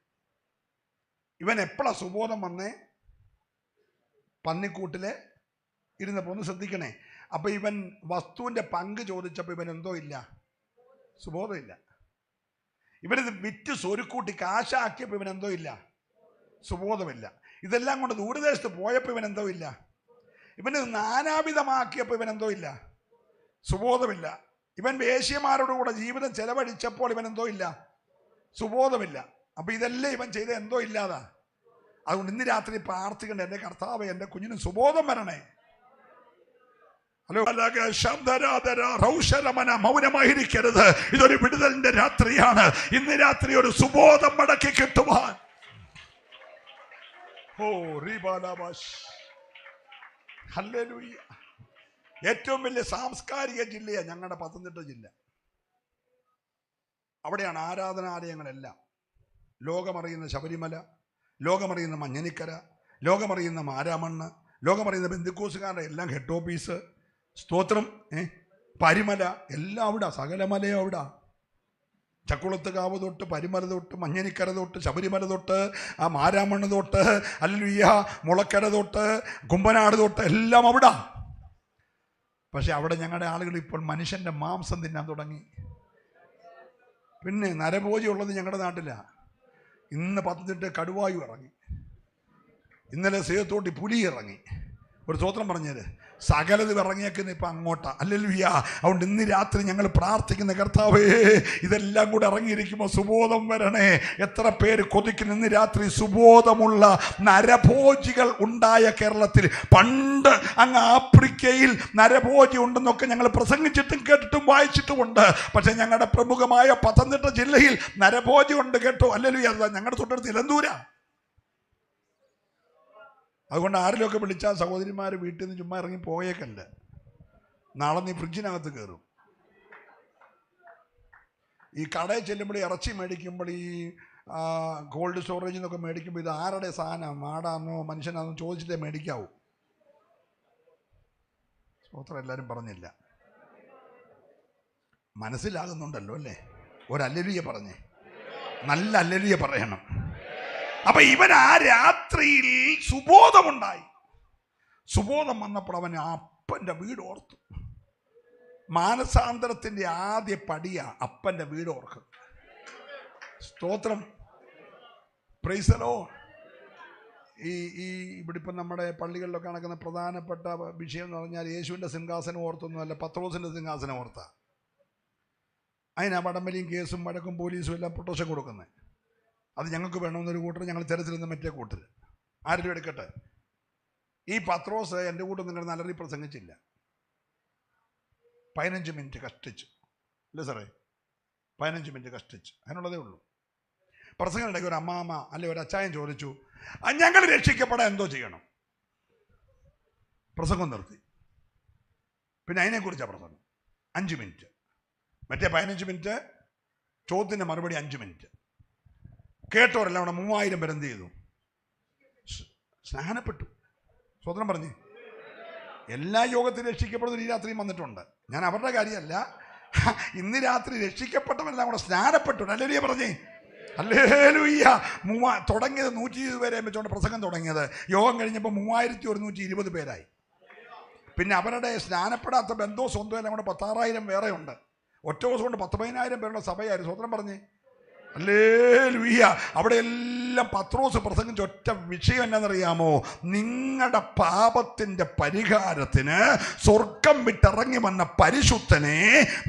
ഇവൻ എപ്പോഴാണ് സുബോധം വന്നേ? പന്നിക്കൂട്ടില് ഇരുന്നപ്പോൾ. ഒന്ന് ശ്രദ്ധിക്കണേ. അപ്പൊ ഇവൻ വസ്തുവിന്റെ പങ്ക് ചോദിച്ചപ്പോൾ ഇവൻ എന്തോ ഇല്ല, സുബോധമില്ല. ഇവനിത് വിറ്റ് സ്വരുക്കൂട്ടി കാശാക്കിയപ്പോൾ ഇവൻ എന്തോ ഇല്ല, സുബോധമില്ല. ഇതെല്ലാം കൊണ്ട് ദൂരദേശത്ത് പോയപ്പോൾ ഇവൻ എന്തോ ഇല്ല, ഇവന് നാനാവിധമാക്കിയപ്പോൾ ഇവൻ എന്തോ ഇല്ല, സുബോധമില്ല. ഇവൻ വേശ്യമാരോടുകൂടെ ജീവിതം ചെലവഴിച്ചപ്പോൾ ഇവൻ എന്തോ ഇല്ല, സുബോധമില്ല. അപ്പൊ ഇതെല്ലാം ഇവൻ ചെയ്ത എന്തോ ഇല്ലാതാ. അതുകൊണ്ട് ഇന്ന് രാത്രി പ്രാർത്ഥിക്കണ്ട, എൻ്റെ കർത്താവേ എൻ്റെ കുഞ്ഞിന് സുബോധം വരണേ. ഹലോ, മൗനമായിരിക്കരുത്. ഇതൊരു വിടുതലിന്റെ രാത്രിയാണ്. ഇന്ന് രാത്രി ഒരു സുബോധം മടക്കി കിട്ടുവാൻ. ഹല്ലേലൂയ. ഏറ്റവും വലിയ സാംസ്കാരിക ജില്ലയാണ് ഞങ്ങളുടെ പത്തനംതിട്ട ജില്ല. അവിടെയാണ് ആരാധനാലയങ്ങളെല്ലാം. ലോകമറിയുന്ന ശബരിമല, ലോകമറിയുന്ന മഞ്ഞനിക്കര, ലോകമറിയുന്ന മാരാമണ്ണ്, ലോകമറിയുന്ന ബന്ധുക്കോസുകാരുടെ എല്ലാം ഹെഡ് ഓഫീസ്. സ്തോത്രം. പരിമല എല്ലാം അവിടെ, സകല മലയും അവിടെ. ചക്കുളത്തുകാവ് തൊട്ട് പരിമല തൊട്ട് മഞ്ഞനിക്കര തൊട്ട് ശബരിമല തൊട്ട് ആ മാരാമണ്ണ് തൊട്ട് ഹല്ലേലൂയ മുളക്കര തൊട്ട് കുമ്പനാട് തൊട്ട് എല്ലാം അവിടെ. പക്ഷെ അവിടെ ഞങ്ങളുടെ ആളുകൾ ഇപ്പോൾ മനുഷ്യൻ്റെ മാംസം തിന്നാൻ തുടങ്ങി. പിന്നെ നരഭോജി ഉള്ളത് ഞങ്ങളുടെ നാട്ടിലാണ്. ഇന്ന് പത്തനംതിട്ട കടുവായു ഇറങ്ങി, ഇന്നലെ സേത്തോട്ടി പുലി ഇറങ്ങി. ഒരു സ്തോത്രം പറഞ്ഞത് സകലത് ഇറങ്ങിയേക്കുന്ന ഇപ്പം അങ്ങോട്ടാ. ഹല്ലേലൂയ. അതുകൊണ്ട് ഇന്ന് രാത്രി ഞങ്ങൾ പ്രാർത്ഥിക്കുന്ന കർത്താവേ, ഇതെല്ലാം കൂടെ ഇറങ്ങിയിരിക്കുമ്പോൾ സുബോധം വരണേ. എത്ര പേര് കൊതിക്കുന്നു ഇന്ന് രാത്രി സുബോധമുള്ള നരഭോജികൾ ഉണ്ടായ കേരളത്തിൽ. പണ്ട് അങ്ങ് ആഫ്രിക്കയിൽ നരഭോജി ഉണ്ടെന്നൊക്കെ ഞങ്ങൾ പ്രസംഗിച്ചിട്ടും കേട്ടിട്ടും വായിച്ചിട്ടുമുണ്ട്. പക്ഷെ ഞങ്ങളുടെ പ്രമുഖമായ പത്തനംതിട്ട ജില്ലയിൽ നരഭോജി ഉണ്ട് കേട്ടോ. ഹല്ലേലൂയ. ഞങ്ങളുടെ തൊട്ടടുത്ത് ഇലന്തൂരാ. അതുകൊണ്ട് ആരിലൊക്കെ വിളിച്ചാൽ സഹോദരിമാർ വീട്ടിൽ നിന്ന് ചുമ്മാ ഇറങ്ങി പോയേക്കല്ല. നാളെ നീ ഫ്രിഡ്ജിനകത്ത് കയറും. ഈ കടയിൽ ചെല്ലുമ്പോൾ ഇറച്ചി മേടിക്കുമ്പോൾ ഈ കോൾഡ് സ്റ്റോറേജിൽ നിന്നൊക്കെ മേടിക്കുമ്പോൾ ഇത് ആരുടെ സാധനം, മാടാന്നോ മനുഷ്യനാണെന്നോ ചോദിച്ചിട്ടേ മേടിക്കാവൂ. സ്തോത്രം. എല്ലാവരും പറഞ്ഞില്ല, മനസ്സിലാകുന്നുണ്ടല്ലോ അല്ലേ? ഒരല്ലേലൂയ പറഞ്ഞേ, നല്ല അല്ലേലൂയ പറയണം. അപ്പൊ ഇവൻ ആ രാത്രിയിൽ സുബോധമുണ്ടായി. സുബോധം വന്നപ്പോൾ അവൻ അപ്പൻ്റെ വീട് ഓർത്തു. മാനസാന്തരത്തിന്റെ ആദ്യ പടിയാ അപ്പൻ്റെ വീട് ഓർക്കുക. സ്തോത്രം. Price the Lord. ഈ ഇവിടെ ഇപ്പം നമ്മുടെ പള്ളികളിലൊക്കെ നടക്കുന്ന പ്രധാനപ്പെട്ട വിഷയം എന്ന് പറഞ്ഞാൽ യേശുവിൻ്റെ സിംഹാസനം ഓർത്തൊന്നുമല്ല, പത്രോസിൻ്റെ സിംഹാസനം ഓർത്താ. അതിനാ വടംവലിയും കേസും വഴക്കും പോലീസും എല്ലാം പ്രൊട്ടക്ഷൻ കൊടുക്കുന്നത്. അത് ഞങ്ങൾക്ക് വേണമെന്നൊരു കൂട്ടർ, ഞങ്ങൾ തെരച്ചിൽ മറ്റേ കൂട്ടർ. ആരും എടുക്കട്ടെ. ഈ പത്രോസ് എൻ്റെ കൂട്ടം നിങ്ങൾ നല്ലറി പ്രസംഗിച്ചില്ല. 15 മിനിറ്റ് കഷ്ടിച്ചു. അല്ലേ സാറേ? 15 മിനിറ്റ് കഷ്ടിച്ചു. അതിനുള്ളതേ ഉള്ളൂ. പ്രസംഗം ഇടയ്ക്ക് ഒരു അമ്മാമ്മ അല്ലെ ഒരു അച്ചായൻ ചോദിച്ചു, ഞങ്ങൾ രക്ഷിക്കപ്പെടാൻ എന്തോ ചെയ്യണം? പ്രസംഗം നിർത്തി. പിന്നെ അതിനെക്കുറിച്ചാണ് പ്രസംഗം. 5 മിനിറ്റ്. മറ്റേ 15 മിനിറ്റ് ചോദ്യത്തിൻ്റെ മറുപടി 5 മിനിറ്റ്. കേട്ടോരെല്ലാം അവിടെ 3000 പേര് എന്ത് ചെയ്തു? സ്നാനപ്പെട്ടു. സ്വതന്ത്രം പറഞ്ഞ് എല്ലാ യോഗത്തിലും രക്ഷിക്കപ്പെടുന്ന ഈ രാത്രിയും വന്നിട്ടുണ്ട്. ഞാൻ അവരുടെ കാര്യമല്ല, ഇന്ന് രാത്രി രക്ഷിക്കപ്പെട്ടവരെല്ലാം കൂടെ സ്നാനപ്പെട്ടു. ഹല്ലേലൂയ പറഞ്ഞേ. ഹല്ലേലൂയ. തുടങ്ങിയത് 120 പേരെ വെച്ചുകൊണ്ട് പ്രസംഗം തുടങ്ങിയത്. യോഗം കഴിഞ്ഞപ്പോൾ 3120 പേരായി. പിന്നെ അവരുടെ സ്നാനപ്പെടാത്ത ബന്ധോ സ്വന്തം എല്ലാം കൂടെ 16,000 വേറെ ഉണ്ട്. ഒറ്റ ദിവസം കൊണ്ട് 10,000 പേരുടെ സഭയായിരുന്നു. സ്വതന്ത്രം പറഞ്ഞേ. ഹല്ലേലൂയ. അവിടെ എല്ലാം പത്രോസ് പ്രസംഗിച്ച ഒറ്റ വിഷയം എന്നാണെന്നറിയാമോ? നിങ്ങളുടെ പാപത്തിന്റെ പരിഹാരത്തിന് സ്വർഗം വിട്ടിറങ്ങി വന്ന പരിശുദ്ധനെ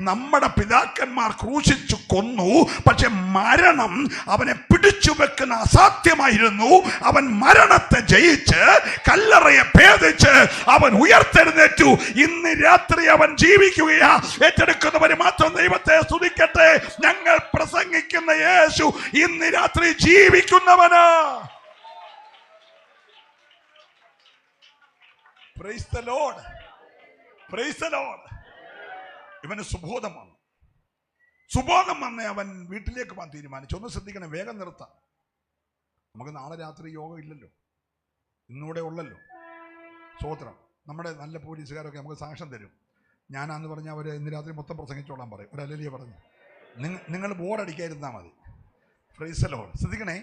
നമ്മുടെ പിതാക്കന്മാർ ക്രൂശിച്ചു കൊന്നു. പക്ഷെ മരണം അവനെ പിടിച്ചു വെക്കുന്ന അസാധ്യമായിരുന്നു. അവൻ മരണത്തെ ജയിച്ച് കല്ലറയെ ഭേദിച്ച് അവൻ ഉയർത്തെഴുന്നേറ്റു. ഇന്ന് രാത്രി അവൻ ജീവിക്കുകയാ. ഏറ്റെടുക്കുന്നവര് മാത്രം ദൈവത്തെ സ്തുതിക്കട്ടെ. ഞങ്ങൾ പ്രസംഗിക്കുന്ന യേശു ഇന്ന് രാത്രി ജീവിക്കുന്നവനാ. Praise the Lord. Praise the Lord. ഇവന് സുബോധം വന്നു. സുബോധം വന്ന് അവൻ വീട്ടിലേക്ക് പോകാൻ തീരുമാനിച്ചു. ഒന്ന് ശ്രദ്ധിക്കണം, വേഗം നിർത്താം. നമുക്ക് നാളെ രാത്രി യോഗം ഇല്ലല്ലോ, ഇന്നൂടെ ഉള്ളല്ലോ. സ്തോത്രം. നമ്മുടെ നല്ല പോലീസുകാരൊക്കെ നമുക്ക് സാക്ഷ്യം തരും. ഞാനാന്ന് പറഞ്ഞാൽ അവർ ഇന്ന് രാത്രി മൊത്തം പ്രസംഗിച്ചോളാൻ പറയും. ഒരു ഹല്ലേലൂയ പറഞ്ഞു. നിങ്ങൾ ബോറടിക്കാതിരുന്നാൽ മതി. Price the Lord. ശ്രദ്ധിക്കണേ.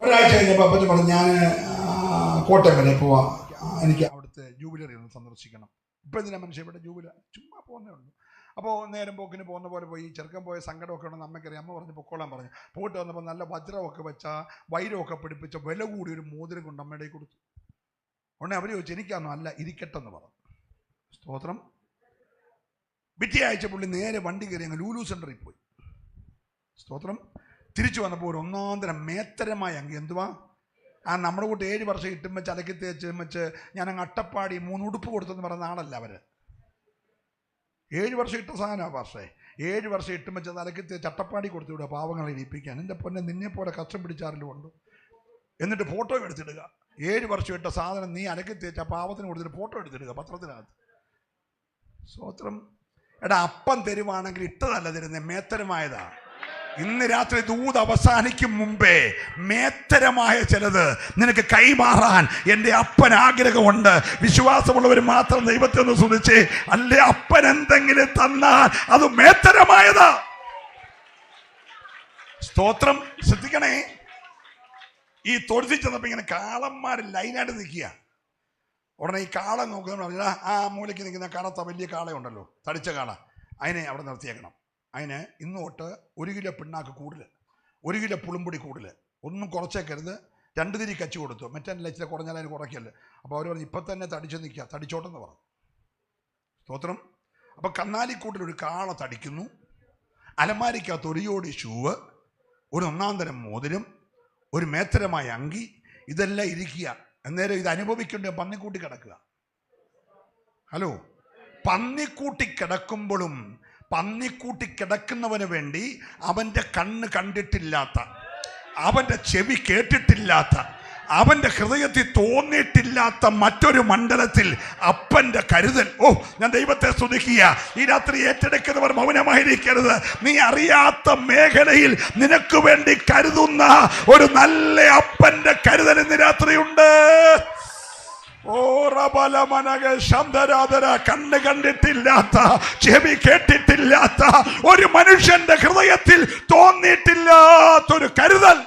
ഒരാഴ്ച കഴിഞ്ഞപ്പോൾ അപ്പച്ചൻ പറഞ്ഞു, ഞാൻ കോട്ടയം വരെ പോവാം, എനിക്ക് അവിടുത്തെ ജൂബിലറി ഒന്ന് സന്ദർശിക്കണം. ഇപ്പം എന്തിനാ മനുഷ്യൻ ഇവിടെ ജൂബില, ചുമ്മാ പോകുന്നേ ഉള്ളൂ. അപ്പോൾ നേരം പോക്കിന് പോകുന്ന പോലെ പോയി. ചെറുക്കൻ പോയ സങ്കടമൊക്കെ ഉണ്ടെന്ന് അമ്മയ്ക്കറിയാം. അമ്മ പറഞ്ഞ് പൊക്കോളാൻ പറഞ്ഞു. പോയിട്ട് വന്നപ്പോൾ നല്ല വജ്രമൊക്കെ വെച്ച, വൈരമൊക്കെ പിടിപ്പിച്ച, വില കൂടി ഒരു മോതിരം കൊണ്ട് അമ്മയുടെ കൊടുത്തു. ഉടനെ അവർ ചോദിച്ചു, എനിക്കാണോ? അല്ല, ഇരിക്കട്ടെന്ന് പറഞ്ഞു. സ്തോത്രം. പിറ്റേ ആഴ്ച പുള്ളി നേരെ വണ്ടി കയറി അങ്ങ് ലൂലു സെൻ്ററിൽ പോയി. സ്തോത്രം. തിരിച്ചു വന്നപ്പോൾ ഒരു ഒന്നാന്തരം മേത്തരമായ അങ്കി. എന്തുവാ? നമ്മുടെ കൂട്ട് 7 വർഷം ഇട്ടും വെച്ച് അലക്കി തേച്ച് വെച്ച് ഞാനങ്ങ് അട്ടപ്പാടി 3 ഉടുപ്പ് കൊടുത്തെന്ന് പറയുന്ന ആളല്ല അവർ. 7 വർഷം ഇട്ട സാധനമാണ് പക്ഷേ. 7 വർഷം ഇട്ടും വെച്ച് അലക്കി തേച്ച് അട്ടപ്പാടി കൊടുത്തു വിടുക പാവങ്ങളെ ഇരിപ്പിക്കാൻ. എൻ്റെ പൊന്നെ, നിന്നെപ്പോലെ കഷ്ടം പിടിച്ചാറിലും ഉണ്ട്. എന്നിട്ട് ഫോട്ടോ എടുത്തിടുക. 7 വർഷം ഇട്ട സാധനം നീ അലക്കി തേച്ച് ആ പാവത്തിന് കൊടുത്തിട്ട് ഫോട്ടോ എടുത്തിടുക പത്രത്തിനകത്ത്. സ്തോത്രം. എടാ, അപ്പം തരുവാണെങ്കിൽ ഇട്ടതല്ല തരുന്നേ, മേത്തരമായതാ. ഇന്ന് രാത്രി ദൂത് അവസാനിക്കും മുമ്പേ മേത്തരമായ ചിലത് നിനക്ക് കൈമാറാൻ എൻ്റെ അപ്പൻ ആഗ്രഹമുണ്ട്. വിശ്വാസമുള്ളവർ മാത്രം ദൈവത്തെ ഒന്ന് സ്തുതിച്ചേ. അല്ലേ, അപ്പൻ എന്തെങ്കിലും തന്നാൽ അത് മേത്തരമായതാ. സ്തോത്രം. ശ്രദ്ധിക്കണേ. ഈ തൊഴുത്തിൽ ചെന്നപ്പോൾ ഇങ്ങനെ കാളന്മാർ ലൈനായിട്ട് നിൽക്കുക. ഉടനെ ഈ കാള നോക്കുന്ന ആ മൂലയ്ക്ക് നിൽക്കുന്ന കറുത്ത വലിയ കാളയുണ്ടല്ലോ, തടിച്ച കാള, അതിനെ അവിടെ നിർത്തിയേക്കണം. അതിന് ഇന്ന് തൊട്ട് 1 കിലോ പിണ്ണാക്ക് കൂടുതൽ, 1 കിലോ പുളുമ്പൊടി കൂടുതൽ, ഒന്നും കുറച്ചേക്കരുത്. 2 തിരി കച്ചി കൊടുത്തു. മറ്റേ ഇച്ചിരി കുറഞ്ഞാൽ അതിന് കുറയ്ക്കല്ലേ. അപ്പോൾ അവർ പറഞ്ഞു, ഇപ്പം തന്നെ തടിച്ച് നിൽക്കുക, തടിച്ചോട്ടെന്ന് പറഞ്ഞു. സ്തോത്രം. അപ്പം കന്നാലിക്കൂട്ടിൽ ഒരു കാള തടിക്കുന്നു. അലമാരിക്കകത്ത് 1 ജോടി ഷൂവ്, ഒരു ഒന്നാന്തരം മോതിരം, ഒരു മേത്തരമായ അങ്കി, ഇതെല്ലാം ഇരിക്കുക. അന്നേരം ഇത് അനുഭവിക്കേണ്ട പന്നിക്കൂട്ടി കിടക്കുക. ഹലോ, പന്നിക്കൂട്ടി കിടക്കുമ്പോഴും പന്നിക്കൂട്ടി കിടക്കുന്നവന് വേണ്ടി അവൻ്റെ കണ്ണ് കണ്ടിട്ടില്ലാത്ത, അവൻ്റെ ചെവി കേട്ടിട്ടില്ലാത്ത, അവൻ്റെ ഹൃദയത്തിൽ തോന്നിയിട്ടില്ലാത്ത മറ്റൊരു മണ്ഡലത്തിൽ അപ്പൻ്റെ കരുതൽ. ഓ, ഞാൻ ദൈവത്തെ സ്തുതിക്കുക. ഈ രാത്രി ഏറ്റെടുക്കുന്നവർ മൗനമായിരിക്കരുത്. നീ അറിയാത്ത മേഖലയിൽ നിനക്ക് വേണ്ടി കരുതുന്ന ഒരു നല്ല അപ്പൻ്റെ കരുതൽ ഇന്ന് രാത്രിയുണ്ട്. ഓ റബലമനക ശബ്ദരാധന, കണ്ണ് കണ്ടിട്ടില്ലാത്ത, ചെവി കേട്ടിട്ടില്ലാത്ത, ഒരു മനുഷ്യന്റെ ഹൃദയത്തിൽ തോന്നിയിട്ടില്ലാത്തൊരു കരുതൽ.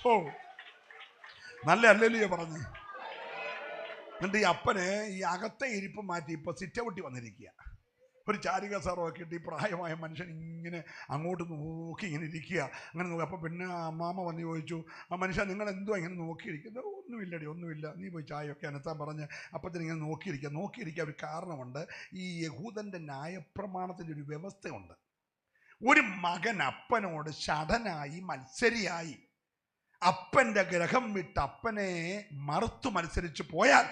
ഓ, നല്ല അല്ലല്ലോ പറഞ്ഞു. എന്നിട്ട് ഈ അപ്പന് ഈ അകത്തെ ഇരിപ്പ് മാറ്റി ഇപ്പൊ സിറ്റൗട്ടി വന്നിരിക്കുക. ഒരു ചാരിക സാറോ ഒക്കെ ഇട്ട് ഈ പ്രായമായ മനുഷ്യൻ ഇങ്ങനെ അങ്ങോട്ട് നോക്കി ഇങ്ങനെ ഇരിക്കുക. അങ്ങനെ നോക്കി. അപ്പോൾ പിന്നെ അമ്മാമ്മ വന്ന് ചോദിച്ചു, ആ മനുഷ്യൻ നിങ്ങൾ എന്തുവാ ഇങ്ങനെ നോക്കിയിരിക്കുന്നത്? ഒന്നുമില്ലടി, ഒന്നുമില്ല, നീ പോയി ചായയൊക്കെ അനത്താൻ പറഞ്ഞ് അപ്പത്തിന് ഇങ്ങനെ നോക്കിയിരിക്കുക ഒരു കാരണമുണ്ട്. ഈ യഹൂദൻ്റെ ന്യായപ്രമാണത്തിൻ്റെ ഒരു വ്യവസ്ഥയുണ്ട്. ഒരു മകൻ അപ്പനോട് ഷടനായി മത്സരിയായി അപ്പൻ്റെ ഗ്രഹം വിട്ട് അപ്പനെ മറുത്തു മത്സരിച്ച് പോയാൽ,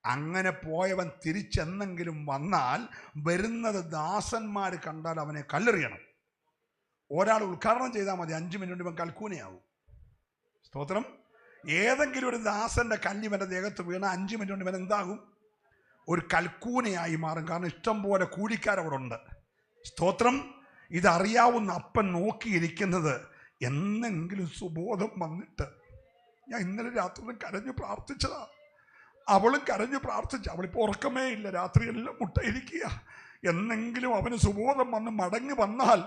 അങ്ങനെ പോയവൻ തിരിച്ചെന്നെങ്കിലും വന്നാൽ വരുന്നത് ദാസന്മാർ കണ്ടാൽ അവനെ കല്ലെറിയണം. ഒരാൾ ഉദ്ഘാടനം ചെയ്താൽ മതി, 5 മിനിറ്റ് ഇവൻ കൽക്കൂനയാവും. സ്തോത്രം. ഏതെങ്കിലും ഒരു ദാസന്റെ കല്ല് ഇവൻ്റെ ദേഹത്ത് വീണ 5 മിനിറ്റ് കൊണ്ട് ഇവൻ എന്താകും? ഒരു കൽക്കൂനയായി മാറും. കാരണം ഇഷ്ടം പോലെ കൂലിക്കാരവിടെ ഉണ്ട്. സ്തോത്രം. ഇതറിയാവുന്ന അപ്പൻ നോക്കിയിരിക്കുന്നത് എന്നെങ്കിലും സുബോധം വന്നിട്ട്. ഞാൻ ഇന്നലെ രാത്രി കരഞ്ഞു പ്രാർത്ഥിച്ചതാ. അവളും കരഞ്ഞു പ്രാർത്ഥിച്ചു. അവളിപ്പോൾ ഉറക്കമേ ഇല്ല, രാത്രിയെല്ലാം മുട്ടയിരിക്കുക. എന്നെങ്കിലും അവന് സുബോധം വന്ന് മടങ്ങി വന്നാൽ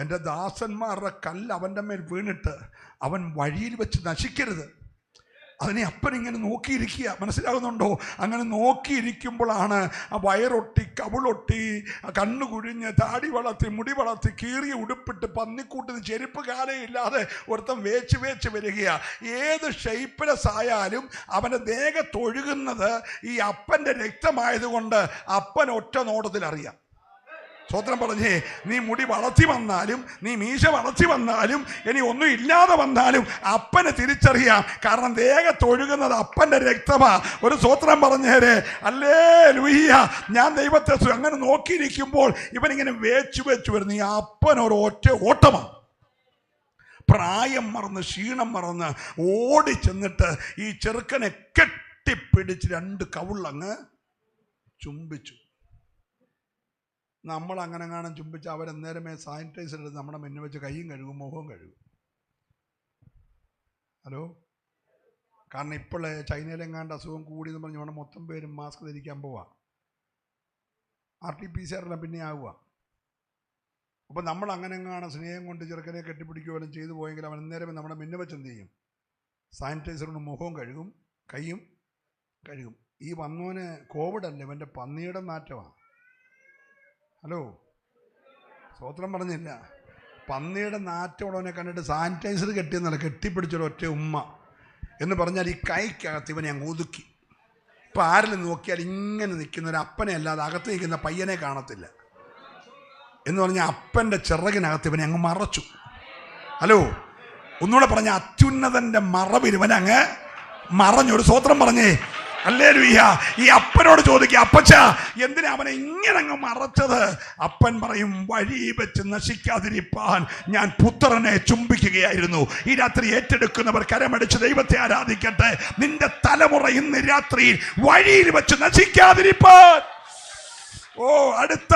എൻ്റെ ദാസന്മാരുടെ കല്ല് അവൻ്റെ മേൽ വീണിട്ട് അവൻ വഴിയിൽ വെച്ച് നശിക്കരുത്. അതിനെ അപ്പനിങ്ങനെ നോക്കിയിരിക്കുക. മനസ്സിലാകുന്നുണ്ടോ? അങ്ങനെ നോക്കിയിരിക്കുമ്പോഴാണ് ആ വയറൊട്ടി, കവിളൊട്ടി, കണ്ണു കുഴിഞ്ഞ്, താടി വളർത്തി, മുടി വളർത്തി, കീറിയ ഉടുപ്പിട്ട്, പന്നിക്കൂട്ടിന് ചെരുപ്പ് കാലയില്ലാതെ ഒരുത്തം വേച്ച് വരികയാ. ഏത് ഷെയ്പ്പ്ലെസ് ആയാലും അവൻ്റെ ദേഹത്തൊഴുകുന്നത് ഈ അപ്പൻ്റെ രക്തമായതുകൊണ്ട് അപ്പൻ ഒറ്റ നോട്ടത്തിൽ അറിയാം. സ്വത്രം പറഞ്ഞേ, നീ മുടി വളർത്തി വന്നാലും, നീ മീശ വളർത്തി വന്നാലും, ഇനി ഒന്നും ഇല്ലാതെ വന്നാലും അപ്പനെ തിരിച്ചറിയാം. കാരണം ദേഹത്തൊഴുകുന്നത് അപ്പൻ്റെ രക്തമാ. ഒരു സ്വത്രം പറഞ്ഞേരെ. ഹല്ലേലൂയ. ഞാൻ ദൈവത്തെ അങ്ങനെ നോക്കിയിരിക്കുമ്പോൾ ഇവനിങ്ങനെ വേച്ചു വരുന്നു. ഈ അപ്പൻ ഒരു ഒറ്റ ഓട്ടമാണ്. പ്രായം മറന്ന്, ക്ഷീണം മറന്ന് ഓടി ചെന്നിട്ട് ഈ ചെറുക്കനെ കെട്ടിപ്പിടിച്ച് 2 കവിളങ്ങ് ചുംബിച്ചു. നമ്മൾ അങ്ങനെ കാണാൻ ചുംബിച്ച് അവരെന്നേരമേ സാനിറ്റൈസർ എടുത്ത് നമ്മുടെ മുന്നിൽ വെച്ച് കൈയും കഴുകും, മുഖവും കഴുകും. ഹലോ. കാരണം ഇപ്പോൾ ചൈനയിലെങ്ങാണ്ട് അസുഖം കൂടിയെന്ന് പറഞ്ഞ് അവിടെ മൊത്തം പേരും മാസ്ക് ധരിക്കാൻ പോവാ. RT-PCR പിന്നെ ആവുക. അപ്പോൾ നമ്മൾ അങ്ങനെ കാണാൻ സ്നേഹം കൊണ്ട് ചെറുക്കനെ കെട്ടിപ്പിടിക്കുകയും ചെയ്തു പോയെങ്കിൽ അവൻ അന്നേരമേ നമ്മുടെ മുന്നിൽ വെച്ച് എന്ത് ചെയ്യും? സാനിറ്റൈസർ കൊണ്ട് മുഖവും കഴുകും, കൈയും കഴുകും. ഈ വന്നവന് കോവിഡ് അല്ല, ഇവൻ്റെ പന്നിയുടെ നാറ്റമാണ്. ഹലോ, സ്വോത്രം പറഞ്ഞില്ല. പന്നിയുടെ നാറ്റമുള്ളവനെ കണ്ടിട്ട് സാനിറ്റൈസർ കെട്ടിയെന്നല്ല, കെട്ടിപ്പിടിച്ചൊരു ഒറ്റ ഉമ്മ എന്ന് പറഞ്ഞാൽ ഈ കൈക്കകത്ത് ഇവനെ അങ്ങ് ഒതുക്കി. ഇപ്പം ആരിലും നോക്കിയാൽ ഇങ്ങനെ നിൽക്കുന്ന ഒരു അപ്പനെ അല്ലാതെ അകത്ത് നിൽക്കുന്ന പയ്യനെ കാണത്തില്ല എന്ന് പറഞ്ഞാൽ അപ്പൻ്റെ ചിറകിനകത്ത് ഇവനെ അങ്ങ് മറച്ചു. ഹലോ, ഒന്നുകൂടെ പറഞ്ഞ അത്യുന്നതൻ്റെ മറവിൽ ഇവൻ അങ്ങ് മറഞ്ഞൊരു സ്വോത്രം പറഞ്ഞേ. ഹല്ലേലൂയ. ഈ അപ്പനോട് ചോദിക്കുക, അപ്പച്ച എന്തിനാ അവനെ ഇങ്ങനെ അങ്ങ് മറച്ചത്? അപ്പൻ പറയും, വഴി വെച്ച് നശിക്കാതിരിപ്പാൻ ഞാൻ പുത്രനെ ചുംബിക്കുകയായിരുന്നു. ഈ രാത്രി ഏറ്റെടുക്കുന്നവർ കരമടിച്ച് ദൈവത്തെ ആരാധിക്കട്ടെ. നിന്റെ തലമുറ ഇന്ന് രാത്രിയിൽ വഴിയിൽ വെച്ച് നശിക്കാതിരിപ്പാൻ, അടുത്ത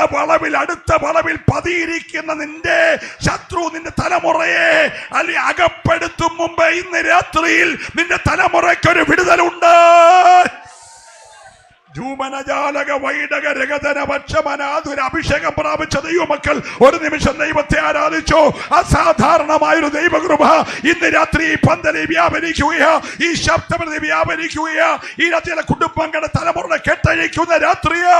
വളവിൽ പതിയിരിക്കുന്ന നിന്റെ ശത്രു നിന്റെ തലമുറയെ അല്ലെങ്കിൽ അകപ്പെടുത്തും മുമ്പ് ഇന്ന് രാത്രിയിൽ നിന്റെ തലമുറയ്ക്കൊരു വിടുതലുണ്ട്. അഭിഷേകം പ്രാപിച്ച ദൈവമക്കൾ ഒരു നിമിഷം ദൈവത്തെ ആരാധിച്ചോ. അസാധാരണമായൊരു ദൈവകൃപ ഇന്ന് രാത്രി ഈ പന്തലിൽ വ്യാപരിക്കുകയാ, ഈ ശബ്ദത്തിൽ വ്യാപരിക്കുകയാ. ഈ രാത്രിയിലെ കുടുംബങ്ങളുടെ തലമുറ കെട്ടഴിക്കുന്ന രാത്രിയാ.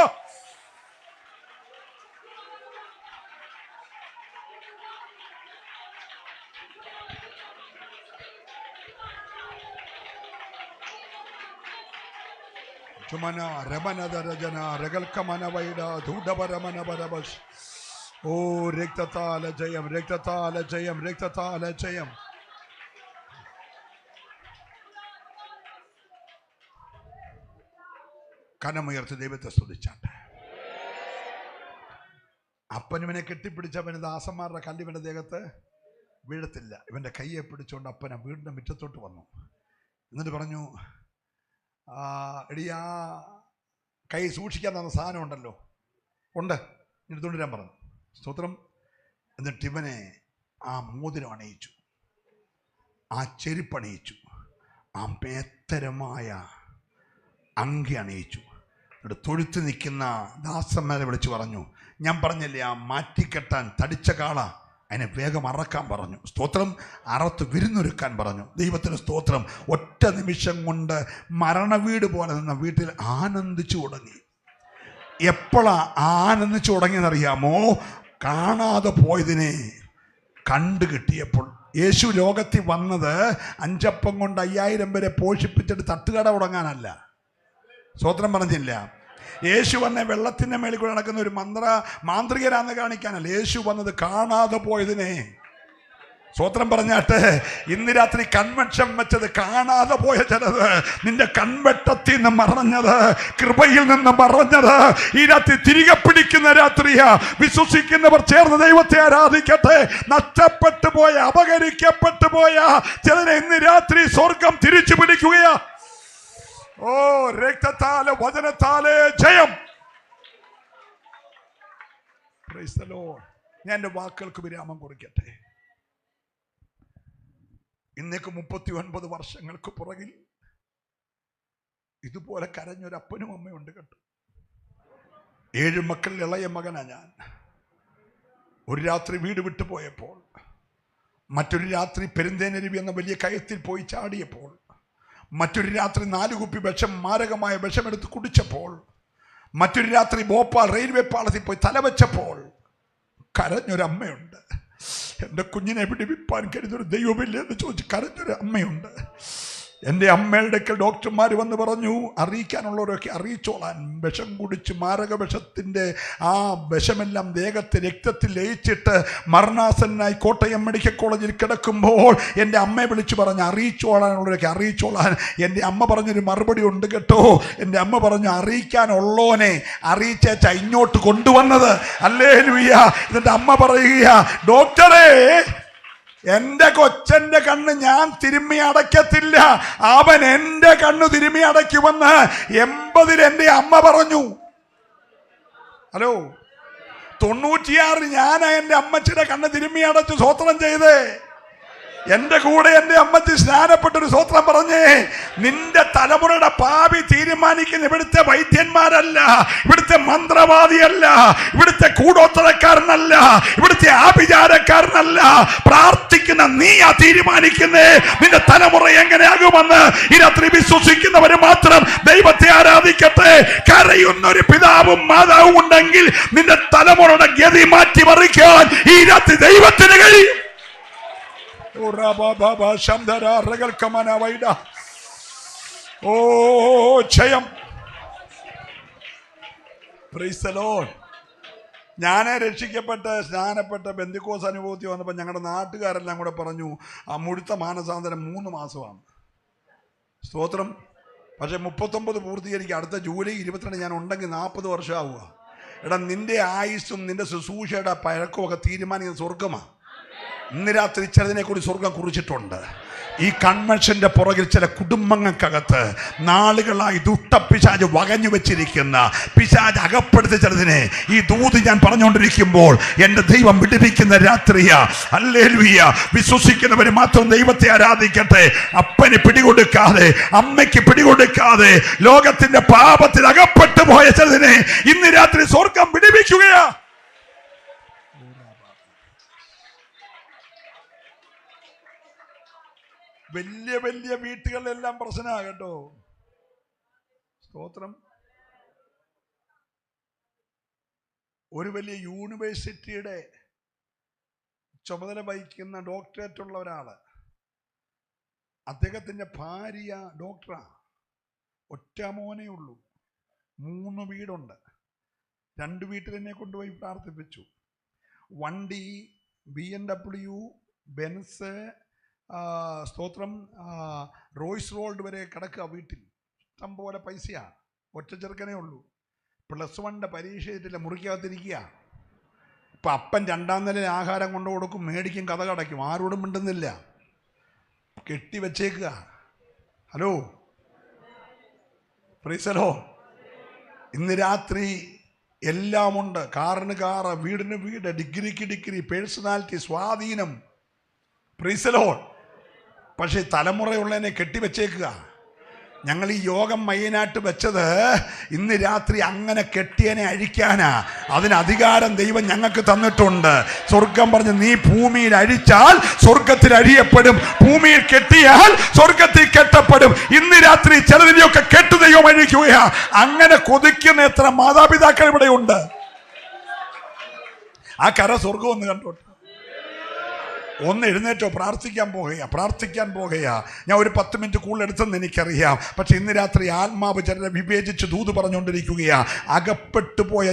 ചുമന രമനദരജന രകൽക്കമന വൈഡ ധൂഢപരമന പരബസ്. ഓ രക്തത്താല ജയം, രക്തത്താല ജയം, രക്തത്താല ജയം. കനമുയർത്തി ദൈവത്തെ സ്തുതിച്ചാട്ടെ. അപ്പനിവനെ കെട്ടിപ്പിടിച്ചവന് ദാസന്മാരുടെ കല്ലിവന്റെ ദേഹത്ത് വീഴത്തില്ല. ഇവന്റെ കയ്യെ പിടിച്ചുകൊണ്ട് അപ്പന വീടിന്റെ മുറ്റത്തോട്ട് വന്നു. എന്നിട്ട് പറഞ്ഞു, എടി ആ കൈ സൂക്ഷിക്കാൻ തന്ന സാധനം ഉണ്ടല്ലോ, ഉണ്ട്, എടുത്തുകൊണ്ട് വരാൻ പറഞ്ഞു. സ്തോത്രം. എന്നിട്ട് ഇവനെ ആ മോതിരം അണിയിച്ചു, ആ ചെരുപ്പണിയിച്ചു, ആ മേത്തരമായ അങ്കി അണിയിച്ചു. എന്നിട്ട് തൊഴുത്ത് നിൽക്കുന്ന ദാസന്മാരെ വിളിച്ചു പറഞ്ഞു, ഞാൻ പറഞ്ഞല്ലേ ആ മാറ്റിക്കെട്ടാൻ തടിച്ച കാള, അതിനെ വേഗം അറക്കാൻ പറഞ്ഞു. സ്തോത്രം. അറത്ത് വിരുന്നൊരുക്കാൻ പറഞ്ഞു. ദൈവത്തിന് സ്തോത്രം. ഒറ്റ നിമിഷം കൊണ്ട് മരണവീട് പോലെ നിന്ന വീട്ടിൽ ആനന്ദിച്ചു തുടങ്ങി. എപ്പോഴാ ആനന്ദിച്ചു തുടങ്ങിയെന്നറിയാമോ? കാണാതെ പോയതിനെ കണ്ടു കിട്ടിയപ്പോൾ. യേശു ലോകത്തിൽ വന്നത് 5 അപ്പം കൊണ്ട് 5000 പേരെ പോഷിപ്പിച്ചിട്ട് തട്ടുകട തുടങ്ങാനല്ല. സ്തോത്രം പറഞ്ഞില്ല. യേശു വന്ന വെള്ളത്തിൻ്റെ മേളിൽ കൂടെ നടക്കുന്ന ഒരു മാന്ത്രികരാന്ന് കാണിക്കാനല്ല. യേശു വന്നത് കാണാതെ പോയതിനെ. സ്തോത്രം പറഞ്ഞാട്ടെ. ഇന്ന് രാത്രി കൺവെൻഷൻ വെച്ചത് കാണാതെ പോയ ചിലത്, നിന്റെ കൺവെട്ടത്തിൽ നിന്ന് മറഞ്ഞത്, കൃപയിൽ നിന്ന് മറഞ്ഞത് ഈ രാത്രി തിരികെ പിടിക്കുന്ന രാത്രിയാ. വിശ്വസിക്കുന്നവർ ചേർന്ന് ദൈവത്തെ ആരാധിക്കട്ടെ. നഷ്ടപ്പെട്ടു പോയ, അപകരിക്കപ്പെട്ടു പോയ ചിലരെ ഇന്ന് രാത്രി സ്വർഗം തിരിച്ചു പിടിക്കുകയാ. ഓ രക്തത്താല് വചനത്താല് ജയം. Price the Lord. ഞാൻ എൻ്റെ വാക്കുകൾക്ക് വിരാമം കുറിക്കട്ടെ. ഇന്നേക്ക് 39 വർഷങ്ങൾക്ക് പുറകിൽ ഇതുപോലെ കരഞ്ഞൊരപ്പനും അമ്മയുണ്ട് കേട്ടോ. 7 മക്കളിൽ ഇളയ മകനാ ഞാൻ. ഒരു രാത്രി വീട് വിട്ടു പോയപ്പോൾ, മറ്റൊരു രാത്രി പെരുന്തേനരുവി എന്ന വലിയ കയത്തിൽ പോയി ചാടിയപ്പോൾ, മറ്റൊരു രാത്രി 4 കുപ്പി വിഷം, മാരകമായ വിഷമെടുത്ത് കുടിച്ചപ്പോൾ, മറ്റൊരു രാത്രി ഭോപ്പാൽ റെയിൽവേ പാളത്തിൽ പോയി തലവെച്ചപ്പോൾ കരഞ്ഞൊരമ്മയുണ്ട്. എൻ്റെ കുഞ്ഞിനെ വിടിവിപ്പാൻ കരുതൊരു ദൈവമില്ല എന്ന് ചോദിച്ച് കരഞ്ഞൊരു അമ്മയുണ്ട്. എൻ്റെ അമ്മയുടെ ഡോക്ടർമാർ വന്ന് പറഞ്ഞു, അറിയിക്കാനുള്ളവരൊക്കെ അറിയിച്ചോളാൻ. വിഷം കുടിച്ച് മാരക വിഷത്തിൻ്റെ ആ വിഷമെല്ലാം ദേഹത്തെ രക്തത്തിൽ ലയിച്ചിട്ട് മരണാസനായി കോട്ടയം മെഡിക്കൽ കോളേജിൽ കിടക്കുമ്പോൾ എൻ്റെ അമ്മയെ വിളിച്ച് പറഞ്ഞ് അറിയിച്ചോളാനുള്ളവരൊക്കെ അറിയിച്ചോളാൻ. എൻ്റെ അമ്മ പറഞ്ഞൊരു മറുപടി ഉണ്ട് കേട്ടോ. എൻ്റെ അമ്മ പറഞ്ഞു, അറിയിക്കാനുള്ളവനെ അറിയിച്ച ഇങ്ങോട്ട് കൊണ്ടുവന്നത്. ഹല്ലേലൂയ. എന്നിട്ട് അമ്മ പറയുക, ഡോക്ടറെ, എൻ്റെ കൊച്ചൻ്റെ കണ്ണ് ഞാൻ തിരുമ്മി അടയ്ക്കത്തില്ല, അവൻ എൻ്റെ കണ്ണ് തിരുമ്മി അടയ്ക്കുമെന്ന് 80 എൻ്റെ അമ്മ പറഞ്ഞു. ഹലോ, 96 ഞാൻ എൻ്റെ അമ്മച്ചിയുടെ കണ്ണ് തിരുമ്മി അടച്ചു സ്തോത്രം ചെയ്ത്. എന്റെ കൂടെ എന്റെ അമ്മച്ചി സ്നാനപ്പെട്ടൊരു സ്തോത്രം പറഞ്ഞേ. നിന്റെ തലമുറയുടെ ഭാവി തീരുമാനിക്കുന്ന ഇവിടുത്തെ വൈദ്യന്മാരല്ല, ഇവിടുത്തെ മന്ത്രവാദിയല്ല, ഇവിടുത്തെ കൂടോത്തരക്കാരനല്ല, ഇവിടുത്തെ ആഭിചാരക്കാരനല്ല. പ്രാർത്ഥിക്കുന്ന നീയാ തീരുമാനിക്കുന്നേ നിന്റെ തലമുറ എങ്ങനെയാകുമെന്ന്. ഈ രാത്രി വിശ്വസിക്കുന്നവര് മാത്രം ദൈവത്തെ ആരാധിക്കട്ടെ. കരയുന്ന ഒരു പിതാവും മാതാവും ഉണ്ടെങ്കിൽ നിന്റെ തലമുറയുടെ ഗതി മാറ്റി മറിക്കാൻ ഈ രാത്രി ദൈവത്തിന് കഴിയും. ഓ ജയം. Price the Lord. ഞാൻ രക്ഷിക്കപ്പെട്ട് സ്നാനപ്പെട്ട് പെന്തിക്കോസ് അനുഭവത്തിൽ വന്നപ്പോൾ ഞങ്ങളുടെ നാട്ടുകാരെല്ലാം കൂടെ പറഞ്ഞു ആ മുഴുത്ത മാനസാന്തരം 3 മാസമാണ്. സ്തോത്രം. പക്ഷെ 39 പൂർത്തീകരിക്കുക. അടുത്ത ജൂലൈ 22 ഞാൻ ഉണ്ടെങ്കിൽ 40 വർഷമാവുക. എടാ, നിന്റെ ആയുസ്സും നിന്റെ ശുശ്രൂഷയുടെ പഴക്കമൊക്കെ തീരുമാനിക്കുന്ന സ്വർഗമാണ്. ഇന്ന് രാത്രി ചിലതിനെ കൂടി സ്വർഗം കുറിച്ചിട്ടുണ്ട്. ഈ കൺവെൻഷന്റെ പുറകിൽ ചില കുടുംബങ്ങൾക്കകത്ത് നാളുകളായി ദുഷ്ടപിശാച് വകഞ്ഞു വെച്ചിരിക്കുന്ന പിശാച് അകപ്പെടുത്തി ചിലതിനെ ഈ ദൂത് ഞാൻ പറഞ്ഞുകൊണ്ടിരിക്കുമ്പോൾ എൻ്റെ ദൈവം വിടുവിക്കുന്ന രാത്രിയാ. ഹല്ലേലൂയ. വിശ്വസിക്കുന്നവർ മാത്രം ദൈവത്തെ ആരാധിക്കട്ടെ. അപ്പന് പിടികൊടുക്കാതെ, അമ്മയ്ക്ക് പിടികൊടുക്കാതെ ലോകത്തിന്റെ പാപത്തിൽ അകപ്പെട്ടു പോയ ചിലതിനെ ഇന്ന് രാത്രി സ്വർഗം വിടുവിക്കുകയാ. വലിയ വലിയ വീട്ടുകളിലെല്ലാം പ്രശ്നമാകട്ടോ. സ്തോത്രം. ഒരു വലിയ യൂണിവേഴ്സിറ്റിയുടെ ചുമതല വഹിക്കുന്ന ഡോക്ടറേറ്റ് ഉള്ള ഒരാള്, അദ്ദേഹത്തിന്റെ ഭാര്യ ഡോക്ടറാ. ഒറ്റ മോനേ ഉള്ളൂ. 3 വീടുണ്ട്. 2 വീട്ടിൽ എന്നെ കൊണ്ടുപോയി പ്രാർത്ഥിപ്പിച്ചു. വണ്ടി BMW, ബെൻസ്, സ്തോത്രം, റോയ്സ് റോൾഡ് വരെ കിടക്കുക വീട്ടിൽ. ഇഷ്ടം പോലെ പൈസയാണ്. ഒറ്റ ചെറുക്കനേ ഉള്ളൂ. +1 പരീക്ഷ ചെയ്തിട്ടില്ല, മുറിക്കകത്തിരിക്കുക. ഇപ്പം അപ്പൻ 2ാം നിലയിൽ ആഹാരം കൊണ്ടു കൊടുക്കും, മേടിക്കും, കഥ കടയ്ക്കും, ആരോടും മിണ്ടുന്നില്ല, കെട്ടിവെച്ചേക്കുക. Hello, praise the Lord. ഇന്ന് രാത്രി എല്ലാമുണ്ട്. കാറിന് കാറ്, വീടിന് വീട്, ഡിഗ്രിക്ക് ഡിഗ്രി, പേഴ്സണാലിറ്റി, സ്വാധീനം. Praise the Lord. പക്ഷേ തലമുറയുള്ളതിനെ കെട്ടിവെച്ചേക്കുക. ഞങ്ങൾ ഈ യോഗം മയ്യനായിട്ട് വെച്ചത് ഇന്ന് രാത്രി അങ്ങനെ കെട്ടിയനെ അഴിക്കാനാ. അതിന് അധികാരം ദൈവം ഞങ്ങൾക്ക് തന്നിട്ടുണ്ട്. സ്വർഗം പറഞ്ഞ് നീ ഭൂമിയിൽ അഴിച്ചാൽ സ്വർഗത്തിൽ അഴിയപ്പെടും, ഭൂമിയിൽ കെട്ടിയാൽ സ്വർഗത്തിൽ കെട്ടപ്പെടും. ഇന്ന് രാത്രി ചിലതിനെയൊക്കെ കെട്ടു ദൈവം അഴിക്കുകയാ. അങ്ങനെ കൊതിക്കുന്ന എത്ര മാതാപിതാക്കൾ ഇവിടെയുണ്ട്. ആ കര സ്വർഗം ഒന്ന് കണ്ടോട്ടെ. ഒന്ന് എഴുന്നേറ്റോ. പ്രാർത്ഥിക്കാൻ പോകുകയാ. ഞാൻ ഒരു 10 മിനിറ്റ് കൂടുതൽ എടുത്തെന്ന് എനിക്കറിയാം. പക്ഷെ ഇന്ന് രാത്രി ആത്മാവ് ചിലരെ വിവേചിച്ച് ദൂത് പറഞ്ഞുകൊണ്ടിരിക്കുകയാ. അകപ്പെട്ടു പോയ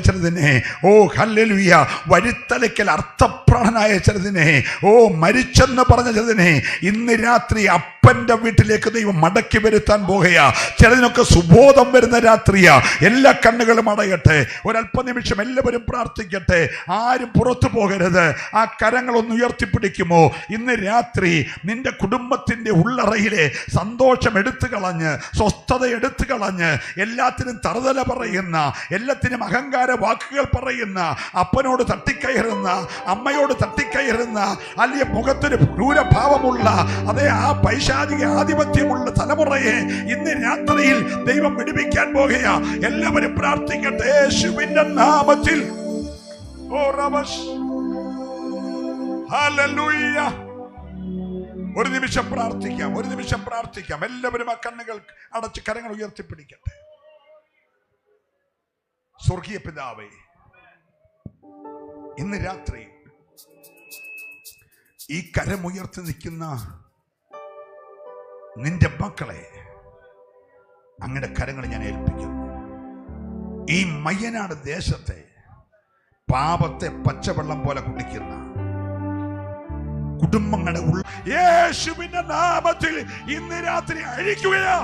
ചിലതിനെ ഓ ഹല്ലേലൂയ, വഴിത്തലയ്ക്കൽ അർത്ഥപ്രാണനായ ചിലതിനെ, ഓ മരിച്ചെന്ന് പറഞ്ഞ ചിലതിനെ ഇന്ന് രാത്രി അപ്പന്റെ വീട്ടിലേക്ക് ദൈവം മടക്കി വരുത്താൻ പോകുകയാ. ചിലതിനൊക്കെ സുബോധം വരുന്ന രാത്രിയാ. എല്ലാ കണ്ണുകളും അടയട്ടെ. ഒരല്പനിമിഷം എല്ലാവരും പ്രാർത്ഥിക്കട്ടെ. ആരും പുറത്തു പോകരുത്. ആ കരങ്ങളൊന്ന് ഉയർത്തിപ്പിടിക്കുമോ? ഇന്ന് രാത്രി നിന്റെ കുടുംബത്തിന്റെ ഉള്ളറയിലെ സന്തോഷം എടുത്തു കളഞ്ഞ്, സ്വസ്ഥത എടുത്തു കളഞ്ഞ്, എല്ലാത്തിനും തറുതല പറയുന്ന, എല്ലാത്തിനും അഹങ്കാര വാക്കുകൾ പറയുന്ന, അപ്പനോട് തട്ടിക്കയറുന്ന, അമ്മയോട് തട്ടിക്കയറുന്ന, അല്ലെങ്കിൽ മുഖത്തൊരു ക്രൂരഭാവമുള്ള, അതേ ആ പൈശാചിക ആധിപത്യമുള്ള തലമുറയെ ഇന്ന് രാത്രിയിൽ ദൈവം വിടുവിക്കാൻ പോകുകയാ. എല്ലാവരും പ്രാർത്ഥിക്കട്ടെ യേശുവിന്റെ നാമത്തിൽ. ഓ റബസ്, ഹല്ലേലൂയ. ഒരു നിമിഷം പ്രാർത്ഥിക്കാം. എല്ലാവരും ആ കണ്ണുകൾ അടച്ച് കരങ്ങൾ ഉയർത്തിപ്പിടിക്കട്ടെ. സ്വർഗീയ പിതാവേ, ഇന്ന് രാത്രി ഈ കരമുയർത്തി നിൽക്കുന്ന നിന്റെ മക്കളെ അങ്ങയുടെ കരങ്ങൾ ഞാൻ ഏൽപ്പിക്കുന്നു. ഈ മയ്യനാട് ദേശത്തെ പാപത്തെ പച്ചവെള്ളം പോലെ കുടിക്കുന്ന കുടുംബങ്ങളുടെ യേശുവിന്റെ നാമത്തിൽ ഇന്ന് രാത്രി അഴിക്കുകയാ.